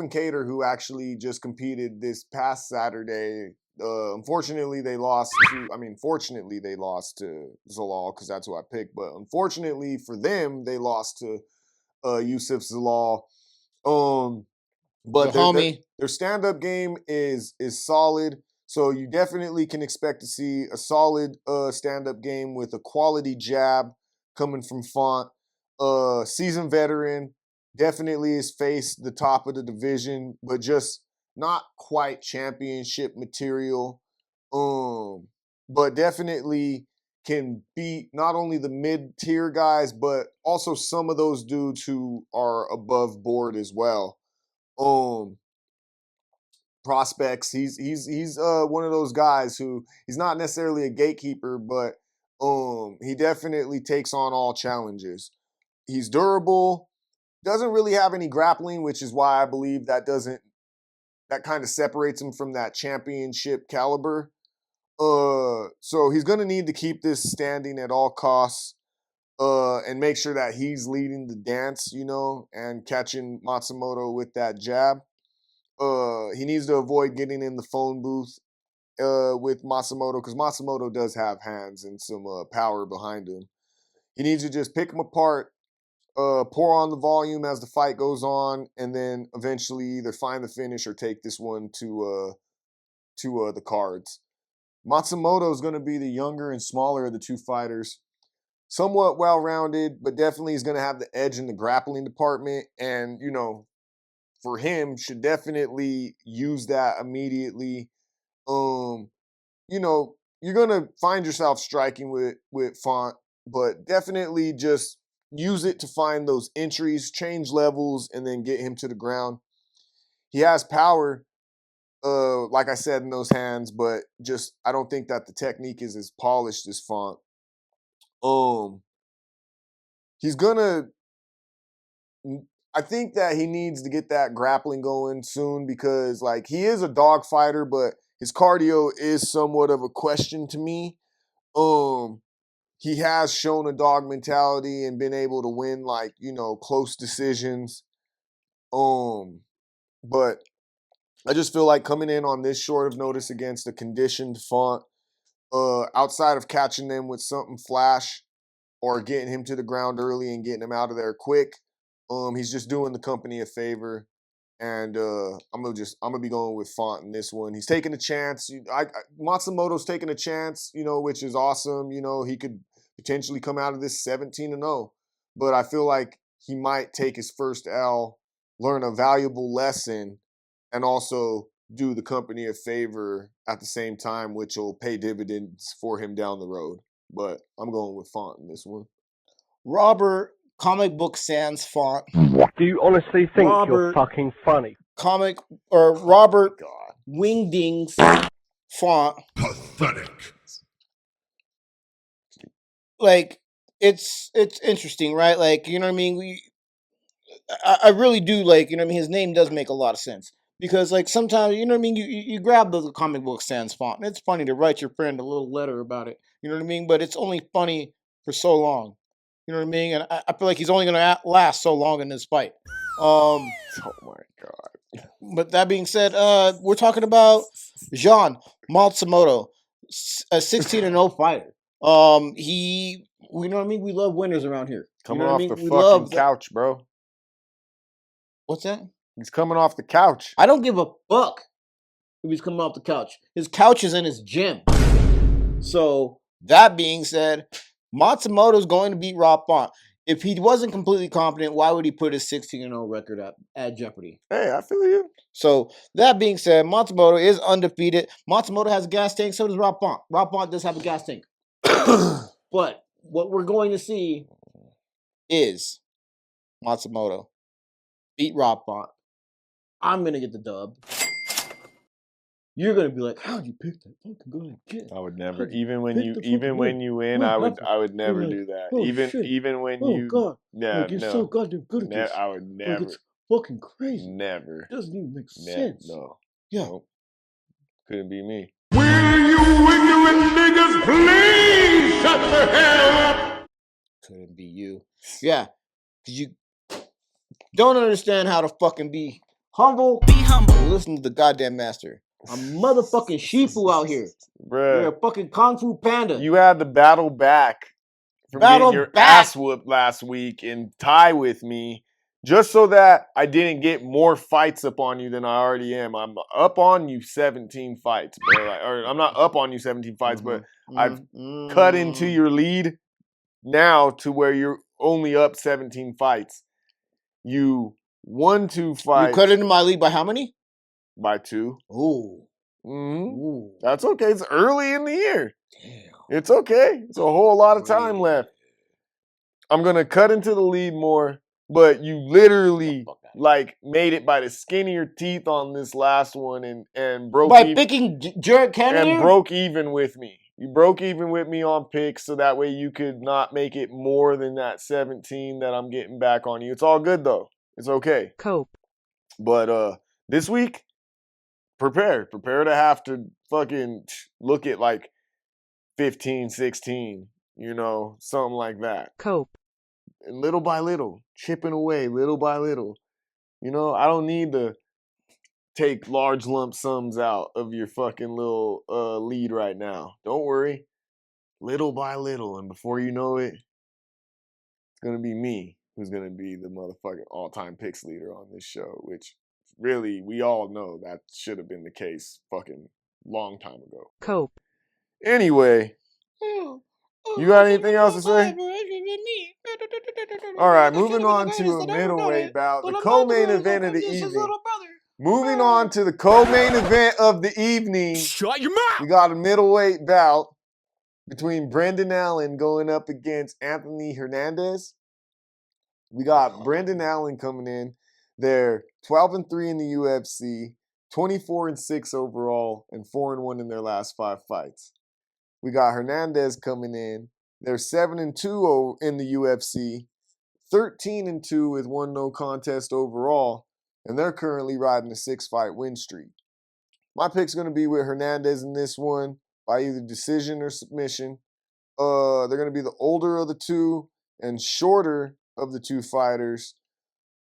S1: Kattar, who actually just competed this past Saturday. Fortunately, they lost to Zalal, because that's who I picked. But unfortunately for them, they lost to Yusuf Zalal. But their stand-up game is solid. So you definitely can expect to see a solid stand-up game with a quality jab coming from Font. Seasoned veteran, definitely has faced the top of the division, but just not quite championship material. But definitely can beat not only the mid-tier guys, but also some of those dudes who are above board as well. Prospects. He's one of those guys who he's not necessarily a gatekeeper, but he definitely takes on all challenges. He's durable, doesn't really have any grappling, which is why I believe that kind of separates him from that championship caliber. So he's gonna need to keep this standing at all costs, and make sure that he's leading the dance, and catching Matsumoto with that jab. He needs to avoid getting in the phone booth with Matsumoto, because Matsumoto does have hands and some power behind him. He needs to just pick him apart, pour on the volume as the fight goes on, and then eventually either find the finish or take this one to the cards. Matsumoto is going to be the younger and smaller of the two fighters. Somewhat well-rounded, but definitely is going to have the edge in the grappling department. And, for him, should definitely use that immediately. You're going to find yourself striking with Font, but definitely just use it to find those entries, change levels, and then get him to the ground. He has power, like I said, in those hands, but just I don't think that the technique is as polished as Font. I think that he needs to get that grappling going soon, because he is a dog fighter, but his cardio is somewhat of a question to me. He has shown a dog mentality and been able to win close decisions. But I just feel like coming in on this short of notice against a conditioned Font, outside of catching them with something flash or getting him to the ground early and getting him out of there quick, he's just doing the company a favor. And I'm gonna be going with Font in this one. He's taking a chance. Matsumoto's taking a chance, which is awesome. He could potentially come out of this 17-0, but I feel like he might take his first L, learn a valuable lesson, and also do the company a favor at the same time, which will pay dividends for him down the road. But I'm going with Font in this one.
S3: Robert, comic book sans Font.
S5: Do you honestly think you're fucking funny?
S3: Robert Wingdings Font.
S2: Pathetic.
S3: It's interesting, right? You know what I mean? I really do his name does make a lot of sense. Because sometimes, you know what I mean, you grab the comic book sans Font, and it's funny to write your friend a little letter about it. You know what I mean? But it's only funny for so long. You know what I mean? And I feel like he's only going to last so long in this fight.
S1: Oh my God.
S3: But that being said, we're talking about Jean Matsumoto, a 16-0 fighter. You know what I mean? We love winners around here.
S1: Coming off the fucking couch, bro.
S3: What's that?
S1: He's coming off the couch.
S3: I don't give a fuck if he's coming off the couch. His couch is in his gym. So, that being said, Matsumoto's going to beat Rob Font. If he wasn't completely competent, why would he put his 16-0 record at jeopardy?
S1: Hey, I feel you.
S3: So, that being said, Matsumoto is undefeated. Matsumoto has a gas tank, so does Rob Font. Rob Font does have a gas tank. But what we're going to see is Matsumoto beat Rob Font. I'm going to get the dub. You're going to be like, how'd you pick that fucking good kid?
S1: I would never, even when you win, I would never do that.
S3: Oh,
S1: even when
S3: oh,
S1: you,
S3: God.
S1: yeah,
S3: you're
S1: no,
S3: so goddamn good at this.
S1: I would never.
S3: It's fucking crazy.
S1: Never.
S3: It doesn't even make sense.
S1: No.
S3: Yeah.
S1: Nope. Couldn't be me.
S2: Will you ignorant niggas please shut the hell up?
S3: Couldn't be you. Yeah. Because you don't understand how to fucking be humble.
S6: Be humble.
S3: Listen to the goddamn master. A motherfucking Shifu out here.
S1: Bruh.
S3: You're a fucking Kung Fu Panda.
S1: You had to battle back from getting your ass whooped last week and tie with me just so that I didn't get more fights up on you than I already am. I'm up on you 17 fights, bro. Or I'm not up on you 17 fights, but I've cut into your lead now to where you're only up 17 fights. You won 2 fights.
S3: You cut into my lead by how many?
S1: By 2.
S3: Ooh.
S1: Mm-hmm.
S3: Ooh.
S1: That's okay. It's early in the year.
S3: Damn.
S1: It's okay. It's a whole lot of time left. I'm going to cut into the lead more, but you literally like made it by the skin of your teeth on this last one and broke
S3: By
S1: even,
S3: picking Jared Kennedy?
S1: and broke even with me. You broke even with me on picks, so that way you could not make it more than that 17 that I'm getting back on you. It's all good though. It's okay.
S8: Cope.
S1: But this week, prepare to have to fucking look at like 15, 16, something like that.
S8: Cope.
S1: And little by little, chipping away, little by little. I don't need to take large lump sums out of your fucking little lead right now. Don't worry. Little by little. And before you know it, it's going to be me who's going to be the motherfucking all-time picks leader on this show, which really, we all know that should have been the case fucking long time ago.
S8: Cope.
S1: Anyway, you got anything else to say? All right, moving on to a middleweight bout, the co-main event of the evening. Moving on to the co-main event of the evening.
S6: Shut your mouth!
S1: We got a middleweight bout between Brendan Allen going up against Anthony Hernandez. We got Brendan Allen coming in. They're 12-3 in the UFC, 24-6 overall, and 4-1 in their last 5 fights. We got Hernandez coming in. They're 7-2 in the UFC, 13-2 with 1 no contest overall, and they're currently riding a 6-fight win streak. My pick's going to be with Hernandez in this one by either decision or submission. They're going to be the older of the two and shorter of the two fighters.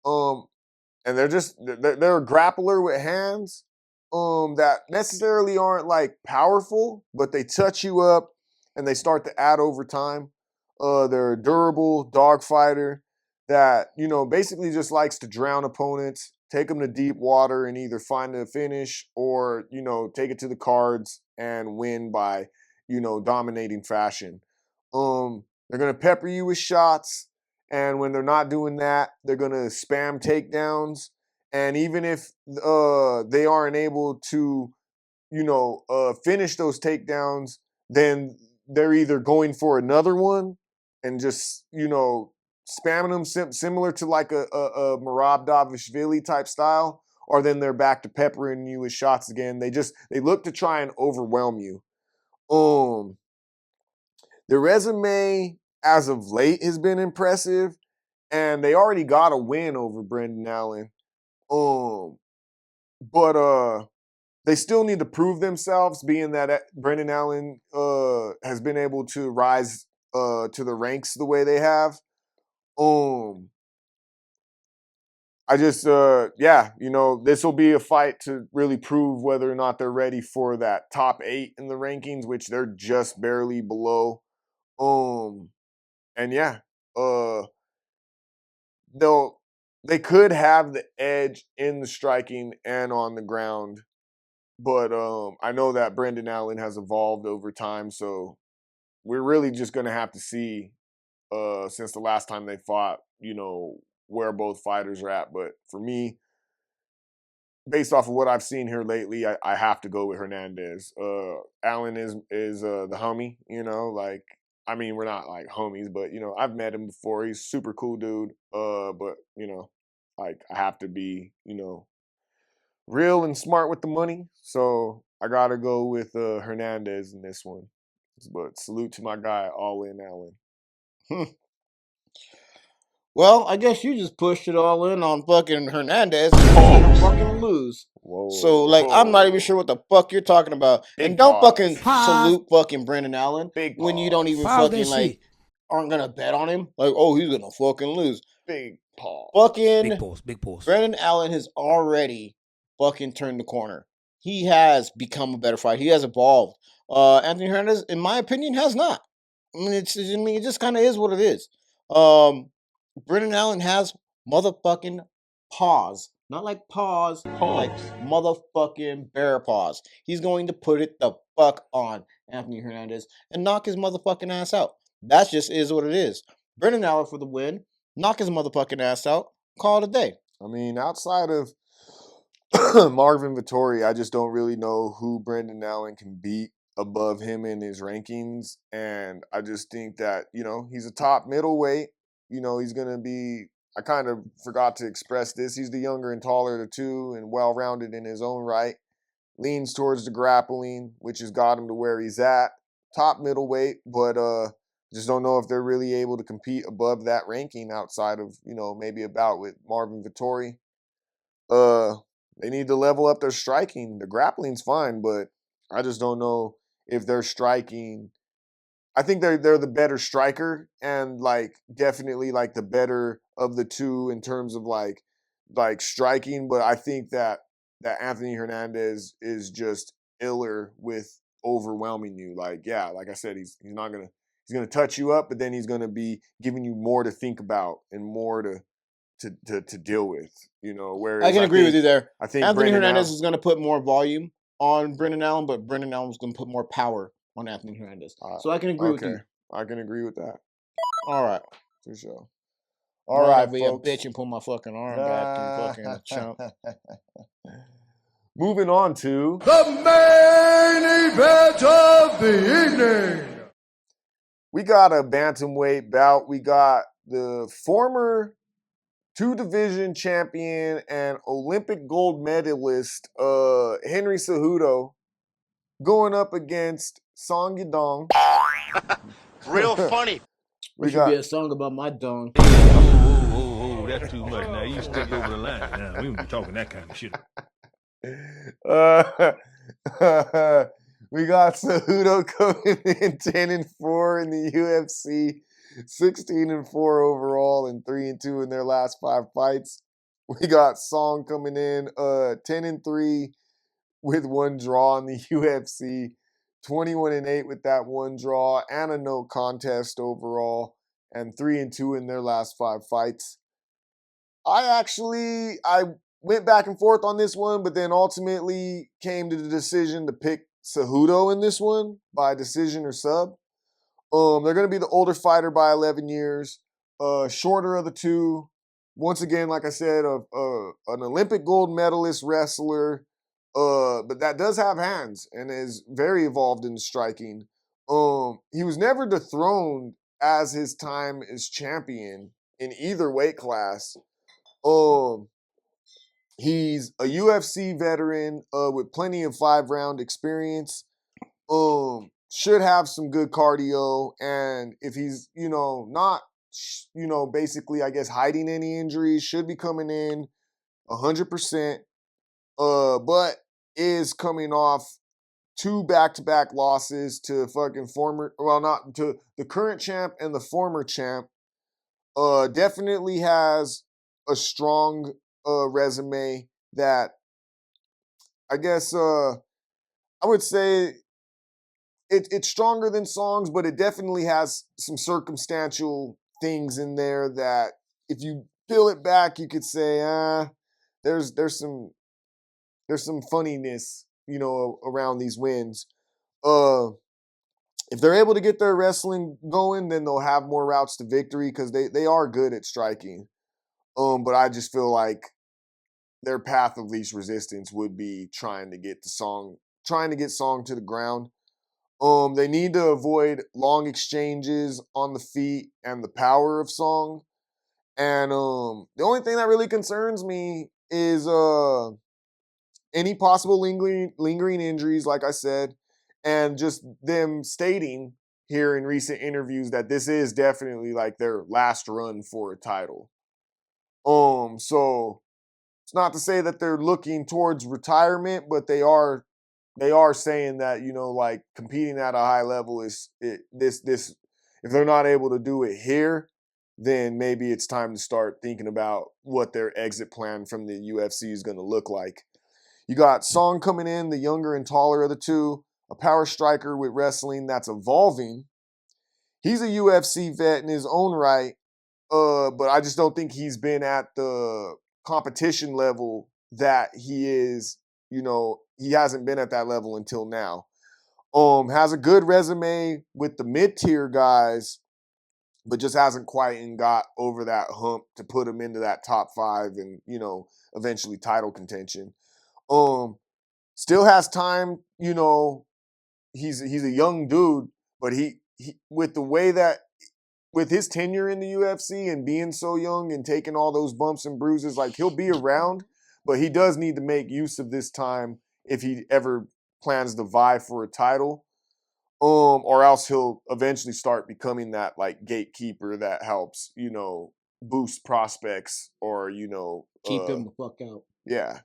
S1: And they're a grappler with hands that necessarily aren't like powerful, but they touch you up and they start to add over time. They're a durable dog fighter that, basically just likes to drown opponents, take them to deep water and either find a finish or, take it to the cards and win by, dominating fashion. They're going to pepper you with shots. And when they're not doing that, they're going to spam takedowns. And even if they aren't able to, finish those takedowns, then they're either going for another one and just, spamming them similar to like a Merab Davishvili type style, or then they're back to peppering you with shots again. They look to try and overwhelm you. The resume as of late has been impressive, and they already got a win over Brendan Allen. But they still need to prove themselves, being that Brendan Allen has been able to rise to the ranks the way they have. I just, this will be a fight to really prove whether or not they're ready for that top 8 in the rankings, which they're just barely below. And yeah, they could have the edge in the striking and on the ground, but I know that Brendan Allen has evolved over time, so we're really just gonna have to see since the last time they fought, where both fighters are at. But for me, based off of what I've seen here lately, I have to go with Hernandez. Allen is the homie, we're not like homies, but I've met him before. He's a super cool dude. But I have to be, real and smart with the money. So I gotta go with Hernandez in this one. But salute to my guy, All In Allen.
S3: Well, I guess you just pushed it all in on fucking Hernandez and he's gonna fucking lose.
S1: Whoa.
S3: So, I'm not even sure what the fuck you're talking about.
S1: Big
S3: and don't
S1: pause.
S3: fucking salute fucking Brendan Allen when you don't even fucking, aren't gonna bet on him. Like, oh, he's gonna fucking lose.
S1: Big pause.
S3: Fucking
S6: Big pause.
S3: Brendan Allen has already fucking turned the corner. He has become a better fighter. He has evolved. Anthony Hernandez, in my opinion, has not. It just kind of is what it is. Brendan Allen has motherfucking paws. Not like paws, like motherfucking bear paws. He's going to put it the fuck on Anthony Hernandez and knock his motherfucking ass out. That just is what it is. Brendan Allen for the win. Knock his motherfucking ass out. Call it a day.
S1: Outside of Marvin Vettori, I just don't really know who Brendan Allen can beat. above him in his rankings. And I just think that, he's a top middleweight. He's going to be, I kind of forgot to express this. He's the younger and taller of the two and well-rounded in his own right. Leans towards the grappling, which has got him to where he's at. Top middleweight, but just don't know if they're really able to compete above that ranking outside of, maybe a bout with Marvin Vettori. They need to level up their striking. The grappling's fine, but I just don't know if they're striking. I think they're the better striker and definitely the better of the two in terms of like striking, but I think that Anthony Hernandez is just iller with overwhelming you. Like I said, he's gonna touch you up, but then he's gonna be giving you more to think about and more to deal with. Whereas
S3: I can agree with you there.
S1: I think
S3: Anthony
S1: Brendan
S3: Hernandez
S1: Allen,
S3: is going to put more volume on Brendan Allen, but Brendan Allen is going to put more power on Anthony Hernandez. So I can agree with you.
S1: I can agree with that
S3: All right.
S1: for sure.
S3: All right, be folks. A bitch and pull my fucking arm back and fucking chump.
S1: Moving on to
S2: the main event of the evening.
S1: We got a bantamweight bout. We got the former two-division champion and Olympic gold medalist Henry Cejudo going up against Song Yadong.
S6: Real funny.
S3: We should be a song about my dong.
S8: Oh, that's too much. Now you stepped over the line. Now we won't be talking that kind of shit.
S1: We got Cejudo coming in 10-4 in the UFC, 16-4 overall, and 3-2 in their last 5 fights. We got Song coming in 10-3 with 1 draw in the UFC, 21-8 with that 1 draw, and a no contest overall, and 3-2 in their last 5 fights. I went back and forth on this one, but then ultimately came to the decision to pick Cejudo in this one by decision or sub. They're going to be the older fighter by 11 years, shorter of the two. Once again, like I said, an Olympic gold medalist wrestler, but that does have hands and is very evolved in striking. He was never dethroned as his time as champion in either weight class. He's a UFC veteran with plenty of 5-round experience. Should have some good cardio, and if he's not basically I guess hiding any injuries, should be coming in 100%. But is coming off 2 back-to-back losses to not to the current champ and the former champ. Definitely has a strong resume that I guess I would say it's stronger than Song's, but it definitely has some circumstantial things in there that if you peel it back, you could say, there's some funniness, around these wins. If they're able to get their wrestling going, then they'll have more routes to victory because they are good at striking. But I just feel like their path of least resistance would be trying to get Song to the ground. They need to avoid long exchanges on the feet and the power of Song. And the only thing that really concerns me is any possible lingering injuries, like I said, and just them stating here in recent interviews that this is definitely like their last run for a title. So it's not to say that they're looking towards retirement, but they are saying that, like competing at a high level is this if they're not able to do it here, then maybe it's time to start thinking about what their exit plan from the UFC is going to look like. You got Song coming in, the younger and taller of the two, a power striker with wrestling that's evolving. He's a UFC vet in his own right, but I just don't think he's been at the competition level that he is. He hasn't been at that level until now. Has a good resume with the mid-tier guys, but just hasn't quite got over that hump to put him into that top 5 and, eventually title contention. Still has time, he's a young dude, but he with the way that with his tenure in the UFC and being so young and taking all those bumps and bruises, like he'll be around, but he does need to make use of this time if he ever plans to vie for a title. Or else he'll eventually start becoming that like gatekeeper that helps, boost prospects or,
S3: Keep him the fuck out.
S1: Yeah.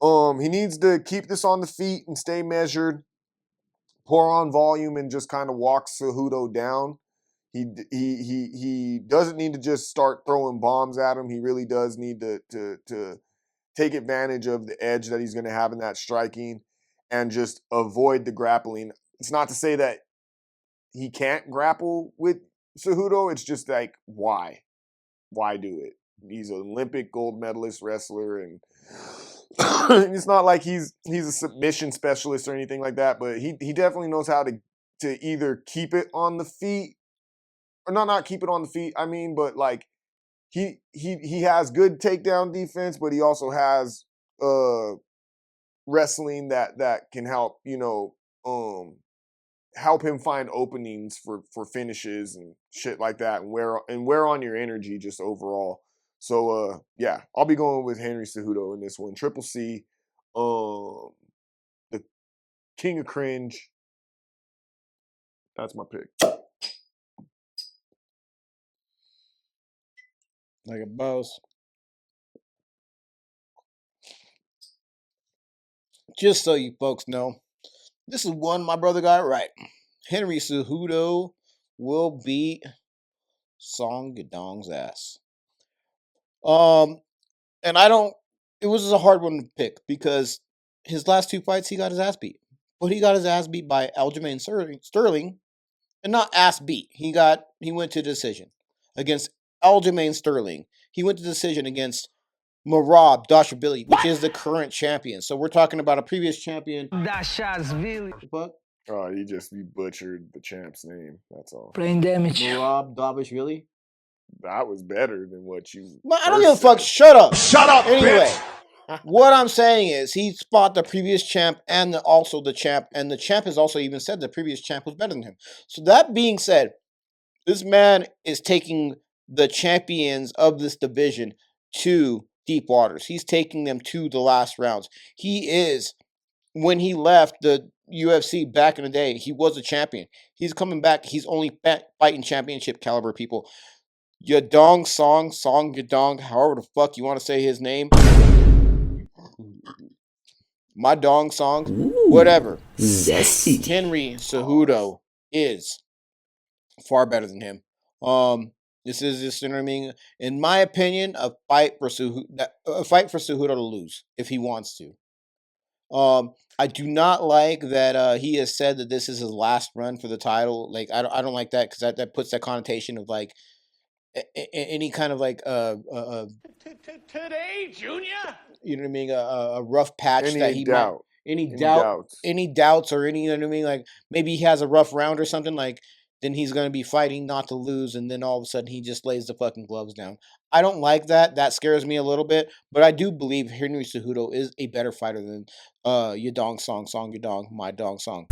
S1: He needs to keep this on the feet and stay measured, pour on volume, and just kind of walk Cejudo down. He doesn't need to just start throwing bombs at him. He really does need to take advantage of the edge that he's going to have in that striking and just avoid the grappling. It's not to say that he can't grapple with Cejudo. It's just like, why? Why do it? He's an Olympic gold medalist wrestler, and it's not like he's a submission specialist or anything like that, but he definitely knows how to either keep it on the feet, or not keep it on the feet, but like he has good takedown defense, but he also has wrestling that can help, help him find openings for finishes and shit like that, and wear on your energy just overall. So yeah, I'll be going with Henry Cejudo in this one. Triple C, the king of cringe. That's my pick.
S3: Like a boss. Just so you folks know, this is one my brother got right. Henry Cejudo will beat Song Yadong's ass. And it was a hard one to pick because his last two fights he got his ass beat. But he got his ass beat by Aljamain Sterling, and not ass beat. He went to decision against Aljamain Sterling. He went to decision against Merab Dvalishvili, which is the current champion. So we're talking about a previous champion.
S9: Dvalishvili.
S3: What?
S1: Oh, you butchered the champ's name. That's all.
S9: Brain damage.
S3: Merab Dvalishvili.
S1: That was better than what you.
S3: I don't give a fuck. Shut up.
S2: Shut up,
S3: Anyway,
S2: bitch.
S3: what I'm saying is he fought the previous champ and also the champ, and the champ has also even said the previous champ was better than him. So that being said, this man is taking the champions of this division to deep waters. He's taking them to the last rounds. When he left the UFC back in the day, he was a champion. He's coming back. He's only fighting championship caliber people. Yadong Song Yadong, however the fuck you want to say his name. My Dong Song, whatever.
S10: Zesty.
S3: Henry Cejudo is far better than him. This is just, you know what I mean? In my opinion, a fight for Cejudo to lose if he wants to. I do not like that he has said that this is his last run for the title. Like I don't like that because that puts that connotation of like any kind of like
S6: Today, Junior.
S3: You know what I mean? A rough patch that he
S1: doubt.
S3: Any doubts or any, you know what I mean? Like maybe he has a rough round or something, like then he's going to be fighting not to lose, and then all of a sudden he just lays the fucking gloves down. I don't like that. That scares me a little bit, but I do believe Henry Cejudo is a better fighter than Yadong Song Yadong, my Dong Song.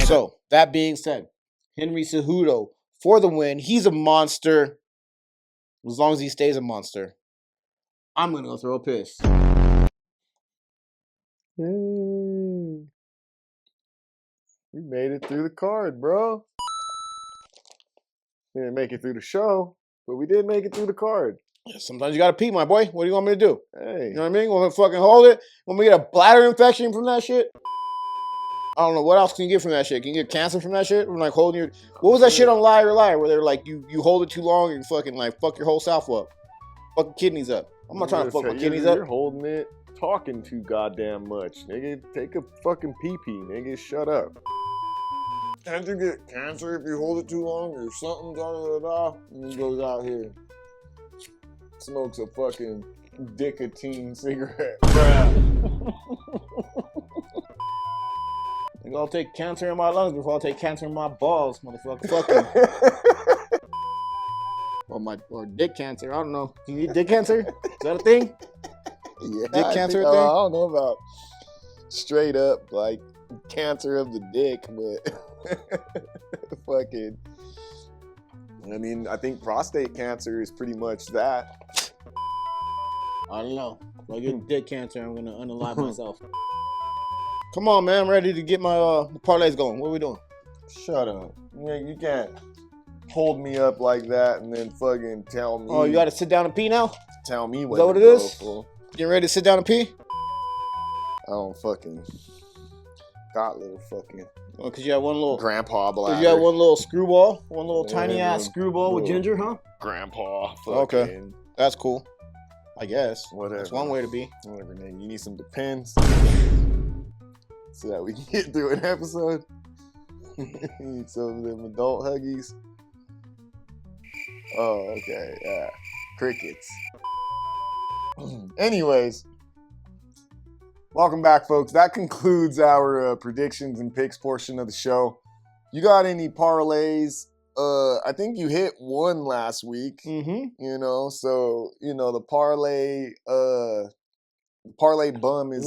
S3: So that being said, Henry Cejudo for the win. He's a monster. As long as he stays a monster, I'm going to go throw a piss.
S1: We made it through the card, bro. We didn't make it through the show, but we did make it through the card.
S3: Sometimes you gotta pee, my boy. What do you want me to do?
S1: Hey.
S3: You know what I mean? Want me to fucking hold it? Want me to get a bladder infection from that shit? I don't know. What else can you get from that shit? Can you get cancer from that shit? From like holding your... What was that shit on Liar Liar where they're like, you hold it too long and fucking like fuck your whole self up. Fucking kidneys up. I'm not trying to fuck my kidneys up.
S1: You're holding it, talking too goddamn much, nigga. Take a fucking pee-pee, nigga. Shut up. Can't you get cancer if you hold it too long or something? And he goes out here, smokes a fucking nicotine cigarette.
S3: I'll take cancer in my lungs before I'll take cancer in my balls, motherfucker. Fuck you. or dick cancer. I don't know. Do you need dick cancer? Is that a thing?
S1: Yeah.
S3: Dick cancer a thing?
S1: I don't know about straight up like cancer of the dick, but fucking. I mean, I think prostate cancer is pretty much that.
S3: I don't know. If I get dick cancer, I'm gonna unalive myself. Come on, man. I'm ready to get my parlays going. What are we doing?
S1: Shut up. You can't hold me up like that and then fucking tell me.
S3: Oh, you gotta sit down and pee now?
S1: Tell me
S3: Is that what it is? Getting ready to sit down and pee?
S1: I don't fucking got little fucking.
S3: Oh, cause you had one little
S1: grandpa bladder.
S3: Cause you had one little screwball, one little tiny ass screwball with ginger, huh?
S1: Grandpa. Fucking.
S3: Okay, that's cool. I guess.
S1: Whatever.
S3: That's one way to be.
S1: Whatever, nigga. You need some Depends so that we can get through an episode. You need some of them adult huggies. Oh, okay. Yeah. Crickets. Anyways, welcome back, folks. That concludes our predictions and picks portion of the show. You got any parlays? I think you hit one last week.
S3: Mm-hmm.
S1: You know, so the parlay bum is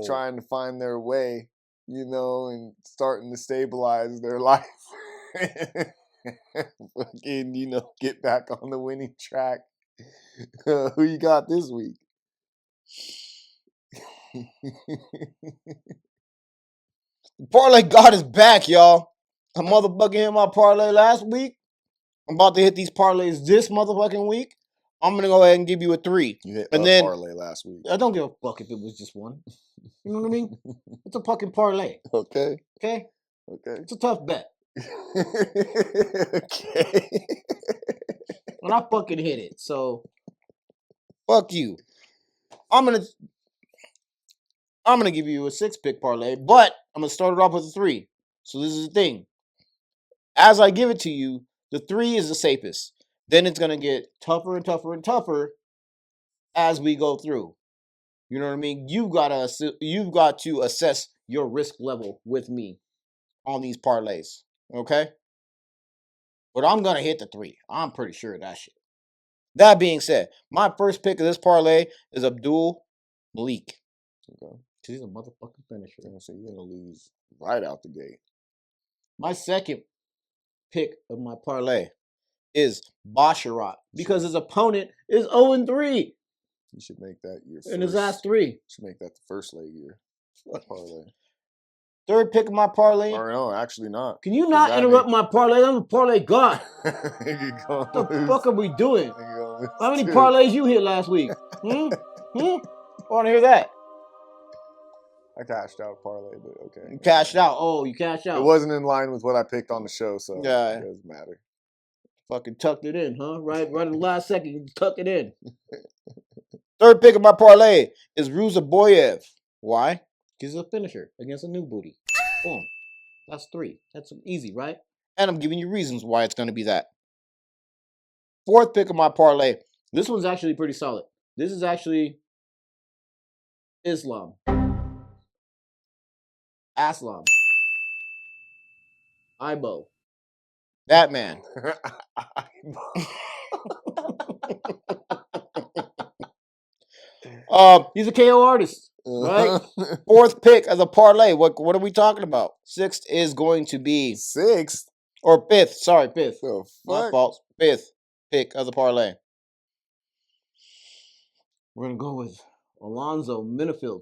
S1: trying to find their way, and starting to stabilize their life. Fucking, get back on the winning track. Who you got this week?
S3: Parlay God is back, y'all. I motherfucking hit my parlay last week. I'm about to hit these parlays this motherfucking week. I'm gonna go ahead and give you a 3.
S1: You hit
S3: and
S1: a
S3: then,
S1: parlay last week.
S3: I don't give a fuck if it was just one. You know what I mean? It's a fucking parlay.
S1: Okay.
S3: Okay?
S1: Okay.
S3: It's a tough bet.
S1: Okay.
S3: And I fucking hit it. So fuck you. I'm gonna give you a 6-pick parlay, but I'm gonna start it off with a 3. So this is the thing. As I give it to you, the 3 is the safest. Then it's gonna get tougher and tougher and tougher as we go through. You know what I mean? You've got to assess your risk level with me on these parlays. Okay? But I'm gonna hit the 3. I'm pretty sure of that shit. That being said, my first pick of this parlay is Abdul-Malik.
S1: Okay.
S3: Cause he's a motherfucking finisher.
S1: So you're gonna lose right out the gate.
S3: My second pick of my parlay is Basharat because his opponent is 0-3.
S1: You should make that your first.
S3: In his last 3.
S1: You should make that the first leg of your parlay.
S3: Third pick of my parlay.
S1: Or no, actually not.
S3: Can you not interrupt my parlay? I'm a parlay god. What the fuck are we doing? How many parlays you hit last week? I want to hear that.
S1: I cashed out a parlay, but okay.
S3: You cashed out. Oh, you cashed out.
S1: It wasn't in line with what I picked on the show, so
S3: yeah.
S1: It doesn't matter.
S3: Fucking tucked it in, huh? Right at the last second, you tuck it in. Third pick of my parlay is Ruziboev. Why? Because he's a finisher against a new booty. Boom. That's 3. That's easy, right? And I'm giving you reasons why it's going to be that. Fourth pick of my parlay. This one's actually pretty solid. This is actually Islam. Aslan. Ibo. That man. He's a KO artist, right? Fourth pick as a parlay. What are we talking about? Sixth is going to be
S1: 6th
S3: or 5th. Sorry, 5th.
S1: Oh,
S3: my fault. 5th pick as a parlay. We're gonna go with Alonzo Minifield.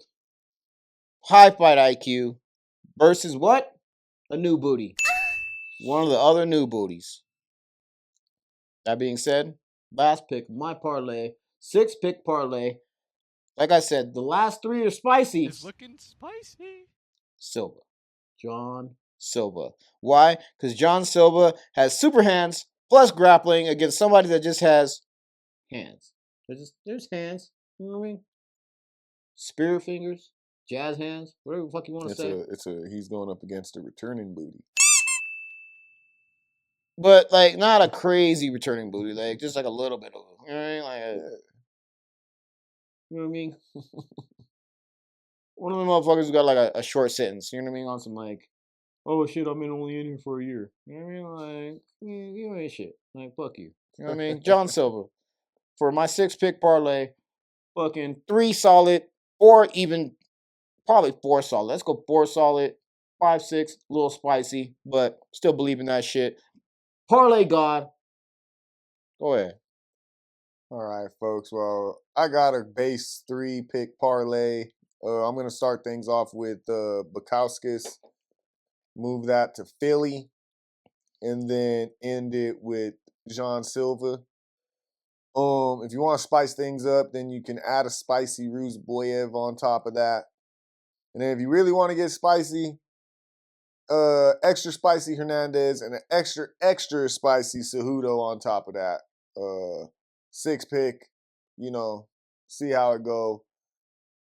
S3: High fight IQ versus what? A new booty. One of the other new booties. That being said, last pick, my parlay, 6-pick parlay. Like I said, the last 3 are spicy.
S8: It's looking spicy.
S3: Silva. John Silva. Why? Because John Silva has super hands plus grappling against somebody that just has hands. There's hands. You know what I mean? Spirit fingers, jazz hands, whatever the fuck you want to say.
S1: He's going up against a returning booty.
S3: But like not a crazy returning booty, like just like a little bit of it. You know what I mean? You know what I mean? One of the motherfuckers who got like a short sentence, you know what I mean? On some like, oh shit, I've been only in here for a year. You know what I mean? Like, you ain't shit. Like, fuck you. You know what I mean? John Silva. For my 6-pick parlay, fucking 3 solid, or even probably 4 solid. Let's go 4 solid, 5-6, a little spicy, but still believe in that shit. Parlay God. Go ahead.
S1: All right, folks. Well, I got a base 3-pick parlay. I'm going to start things off with Bukauskas, move that to Philly, and then end it with Jean Silva. If you want to spice things up, then you can add a spicy Ruziboev on top of that. And then if you really want to get spicy, extra spicy Hernandez and an extra spicy Cejudo on top of that. 6-pick, see how it go.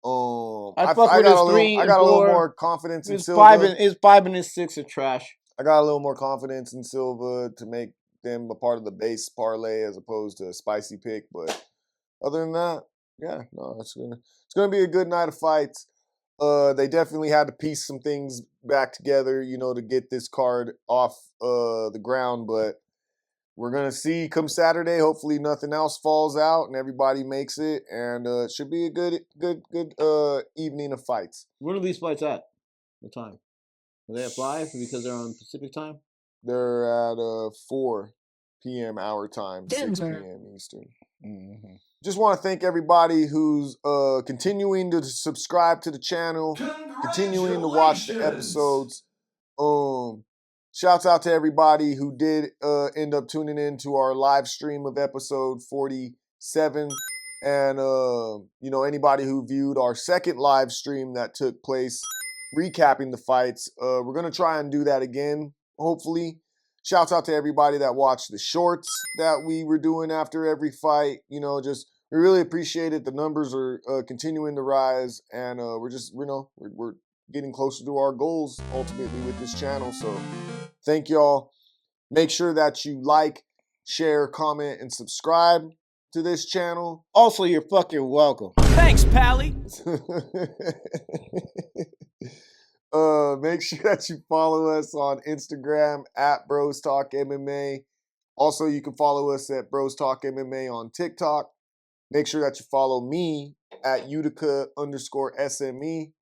S3: I got a
S1: little more confidence in Silva.
S3: His 5 and his 6 are trash.
S1: I got a little more confidence in Silva to make them a part of the base parlay as opposed to a spicy pick. But other than that, yeah, no, it's gonna be a good night of fights. They definitely had to piece some things back together, to get this card off the ground. But we're gonna see come Saturday. Hopefully, nothing else falls out and everybody makes it, and it should be a good evening of fights.
S3: When are these fights at? What time? Are they at 5 because they're on Pacific time?
S1: They're at 4 p.m. our time, 6 p.m. Eastern.
S3: Mm-hmm.
S1: Just want to thank everybody who's continuing to subscribe to the channel, continuing to watch the episodes. Shouts out to everybody who did end up tuning in to our live stream of episode 47. And, anybody who viewed our second live stream that took place recapping the fights. We're going to try and do that again, hopefully. Shouts out to everybody that watched the shorts that we were doing after every fight. We really appreciate it. The numbers are continuing to rise, and we're getting closer to our goals ultimately with this channel. So thank y'all. Make sure that you like, share, comment, and subscribe to this channel.
S3: Also, you're fucking welcome.
S9: Thanks, Pally.
S1: Make sure that you follow us on Instagram at Bros Talk MMA. Also, you can follow us at Bros Talk MMA on TikTok. Make sure that you follow me at UTICA_SME.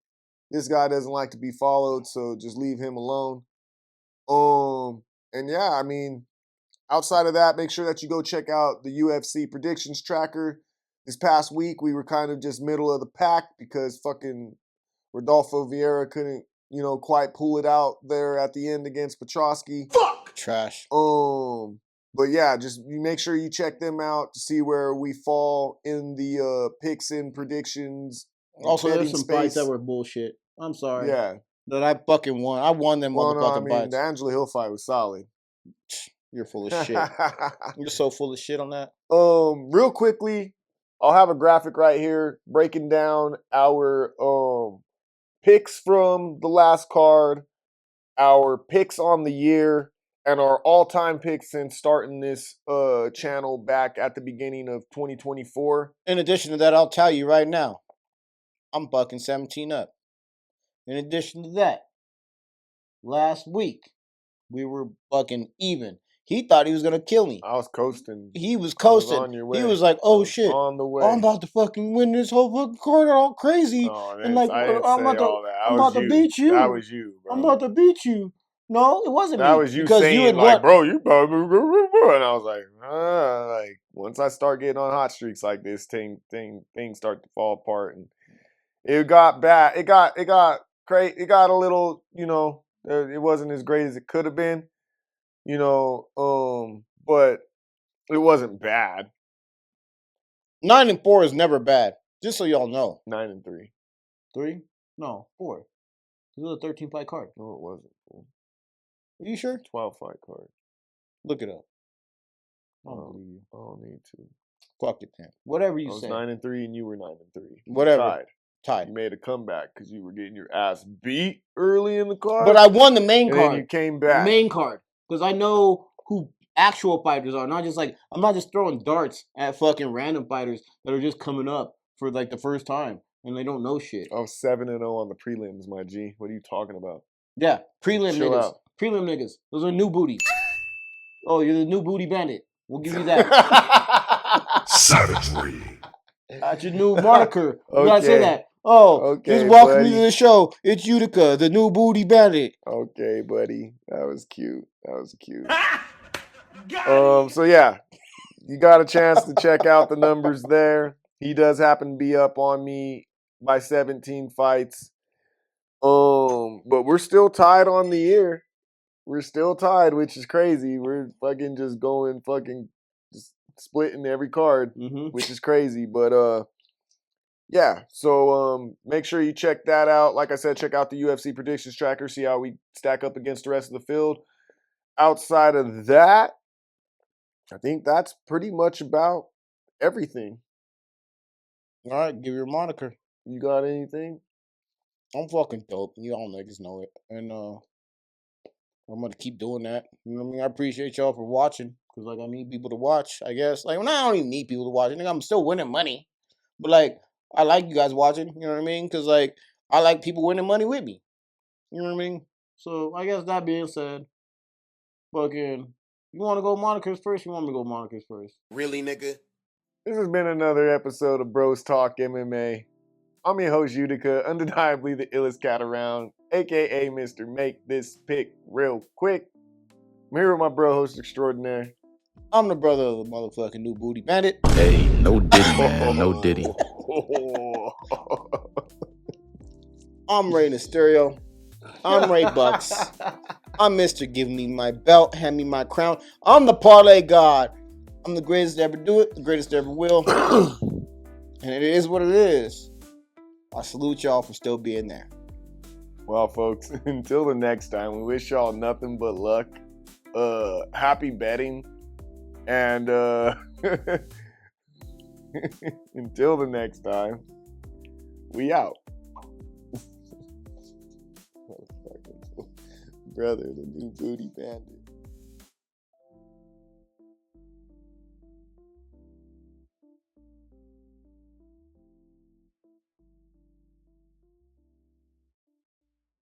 S1: This guy doesn't like to be followed, so just leave him alone. And yeah, outside of that, make sure that you go check out the UFC Predictions Tracker. This past week, we were kind of just middle of the pack because fucking Rodolfo Vieira couldn't, quite pull it out there at the end against Petrosky.
S3: Fuck! Trash.
S1: But yeah, just you make sure you check them out to see where we fall in the picks and predictions.
S3: Also, there's some fights that were bullshit. I'm sorry.
S1: Yeah.
S3: That I fucking won. I won them motherfucking fights.
S1: The Angela Hill fight was solid.
S3: You're full of shit. You're so full of shit on that.
S1: Real quickly, I'll have a graphic right here breaking down our picks from the last card, our picks on the year, and our all-time picks since starting this channel back at the beginning of 2024.
S3: In addition to that, I'll tell you right now, I'm bucking 17 up. In addition to that, last week, we were bucking even. He thought he was going to kill me.
S1: I was coasting.
S3: He was coasting.
S1: On your way.
S3: He was like, oh shit.
S1: On the way.
S3: I'm about to fucking win this whole fucking corner all crazy.
S1: Oh,
S3: and like,
S1: I didn't
S3: I'm
S1: say
S3: about
S1: all that.
S3: I'm about to beat you.
S1: That was you, bro.
S3: I'm about to beat you. No, it wasn't
S1: that
S3: me.
S1: Was you
S3: because
S1: saying,
S3: you
S1: like, bro, you and I was like, once I start getting on hot streaks like this, things start to fall apart, and it got bad. It got great. It got a little, it wasn't as great as it could have been, but it wasn't bad.
S3: 9-4 is never bad. Just so y'all know.
S1: 9-3.
S3: 3? No, 4. This was a 13-fight card.
S1: No, it wasn't.
S3: Are you sure?
S1: 12-fight card.
S3: Look it up. I don't believe you.
S1: I don't need to.
S3: Fuck it, then. Whatever you say.
S1: I was 9-3 and you were 9-3.
S3: Whatever. Tied.
S1: You made a comeback because you were getting your ass beat early in the card.
S3: But I won the main card.
S1: And then you came back.
S3: The main card. Because I know who actual fighters are. Not just like, I'm not just throwing darts at fucking random fighters that are just coming up for like the first time. And they don't know shit.
S1: I was 7-0 on the prelims, my G. What are you talking about?
S3: Yeah, prelim
S1: Chill
S3: niggas.
S1: Out.
S3: Prelim niggas. Those are new booties. Oh, you're the new booty bandit. We'll give you that.
S2: Savagery.
S3: That's your new moniker. You gotta say
S1: Okay.
S3: that. Oh,
S1: Okay,
S3: just welcome
S1: buddy.
S3: you to the show. It's Utica, the new booty bandit.
S1: Okay, buddy. That was cute. So yeah, you got a chance to check out the numbers there. He does happen to be up on me by 17 fights. But we're still tied on the year. We're still tied, which is crazy. We're fucking just going just splitting every card, which is crazy. But yeah. So make sure you check that out. Like I said, check out the UFC Predictions Tracker, see how we stack up against the rest of the field. Outside of that, I think that's pretty much about everything.
S3: All right, give your moniker.
S1: You got anything?
S3: I'm fucking dope. You all niggas know it. And I'm gonna keep doing that. You know what I mean? I appreciate y'all for watching. Cause like I need people to watch, I guess. Like, well, I don't even need people to watch. I think I'm still winning money. But like, I like you guys watching, you know what I mean? Cause like I like people winning money with me. You know what I mean? So I guess that being said, fucking, you wanna go monikers first? You want me to go monikers first?
S6: Really, nigga?
S1: This has been another episode of Bros Talk MMA. I'm your host, Utica, undeniably the illest cat around, aka Mr. Make This Pick Real Quick. I'm here with my bro host extraordinaire.
S3: I'm the brother of the motherfucking new booty bandit.
S8: Hey, no Diddy, man. No Diddy.
S3: I'm Ray Mysterio. I'm RayBucks. I'm Mr. Give Me My Belt, Hand Me My Crown. I'm the Parlay God. I'm the greatest to ever do it, the greatest to ever will. And it is what it is. I salute y'all for still being there.
S1: Well, folks, until the next time, we wish y'all nothing but luck. Happy betting. And until the next time, we out. Brother, the new booty bandit.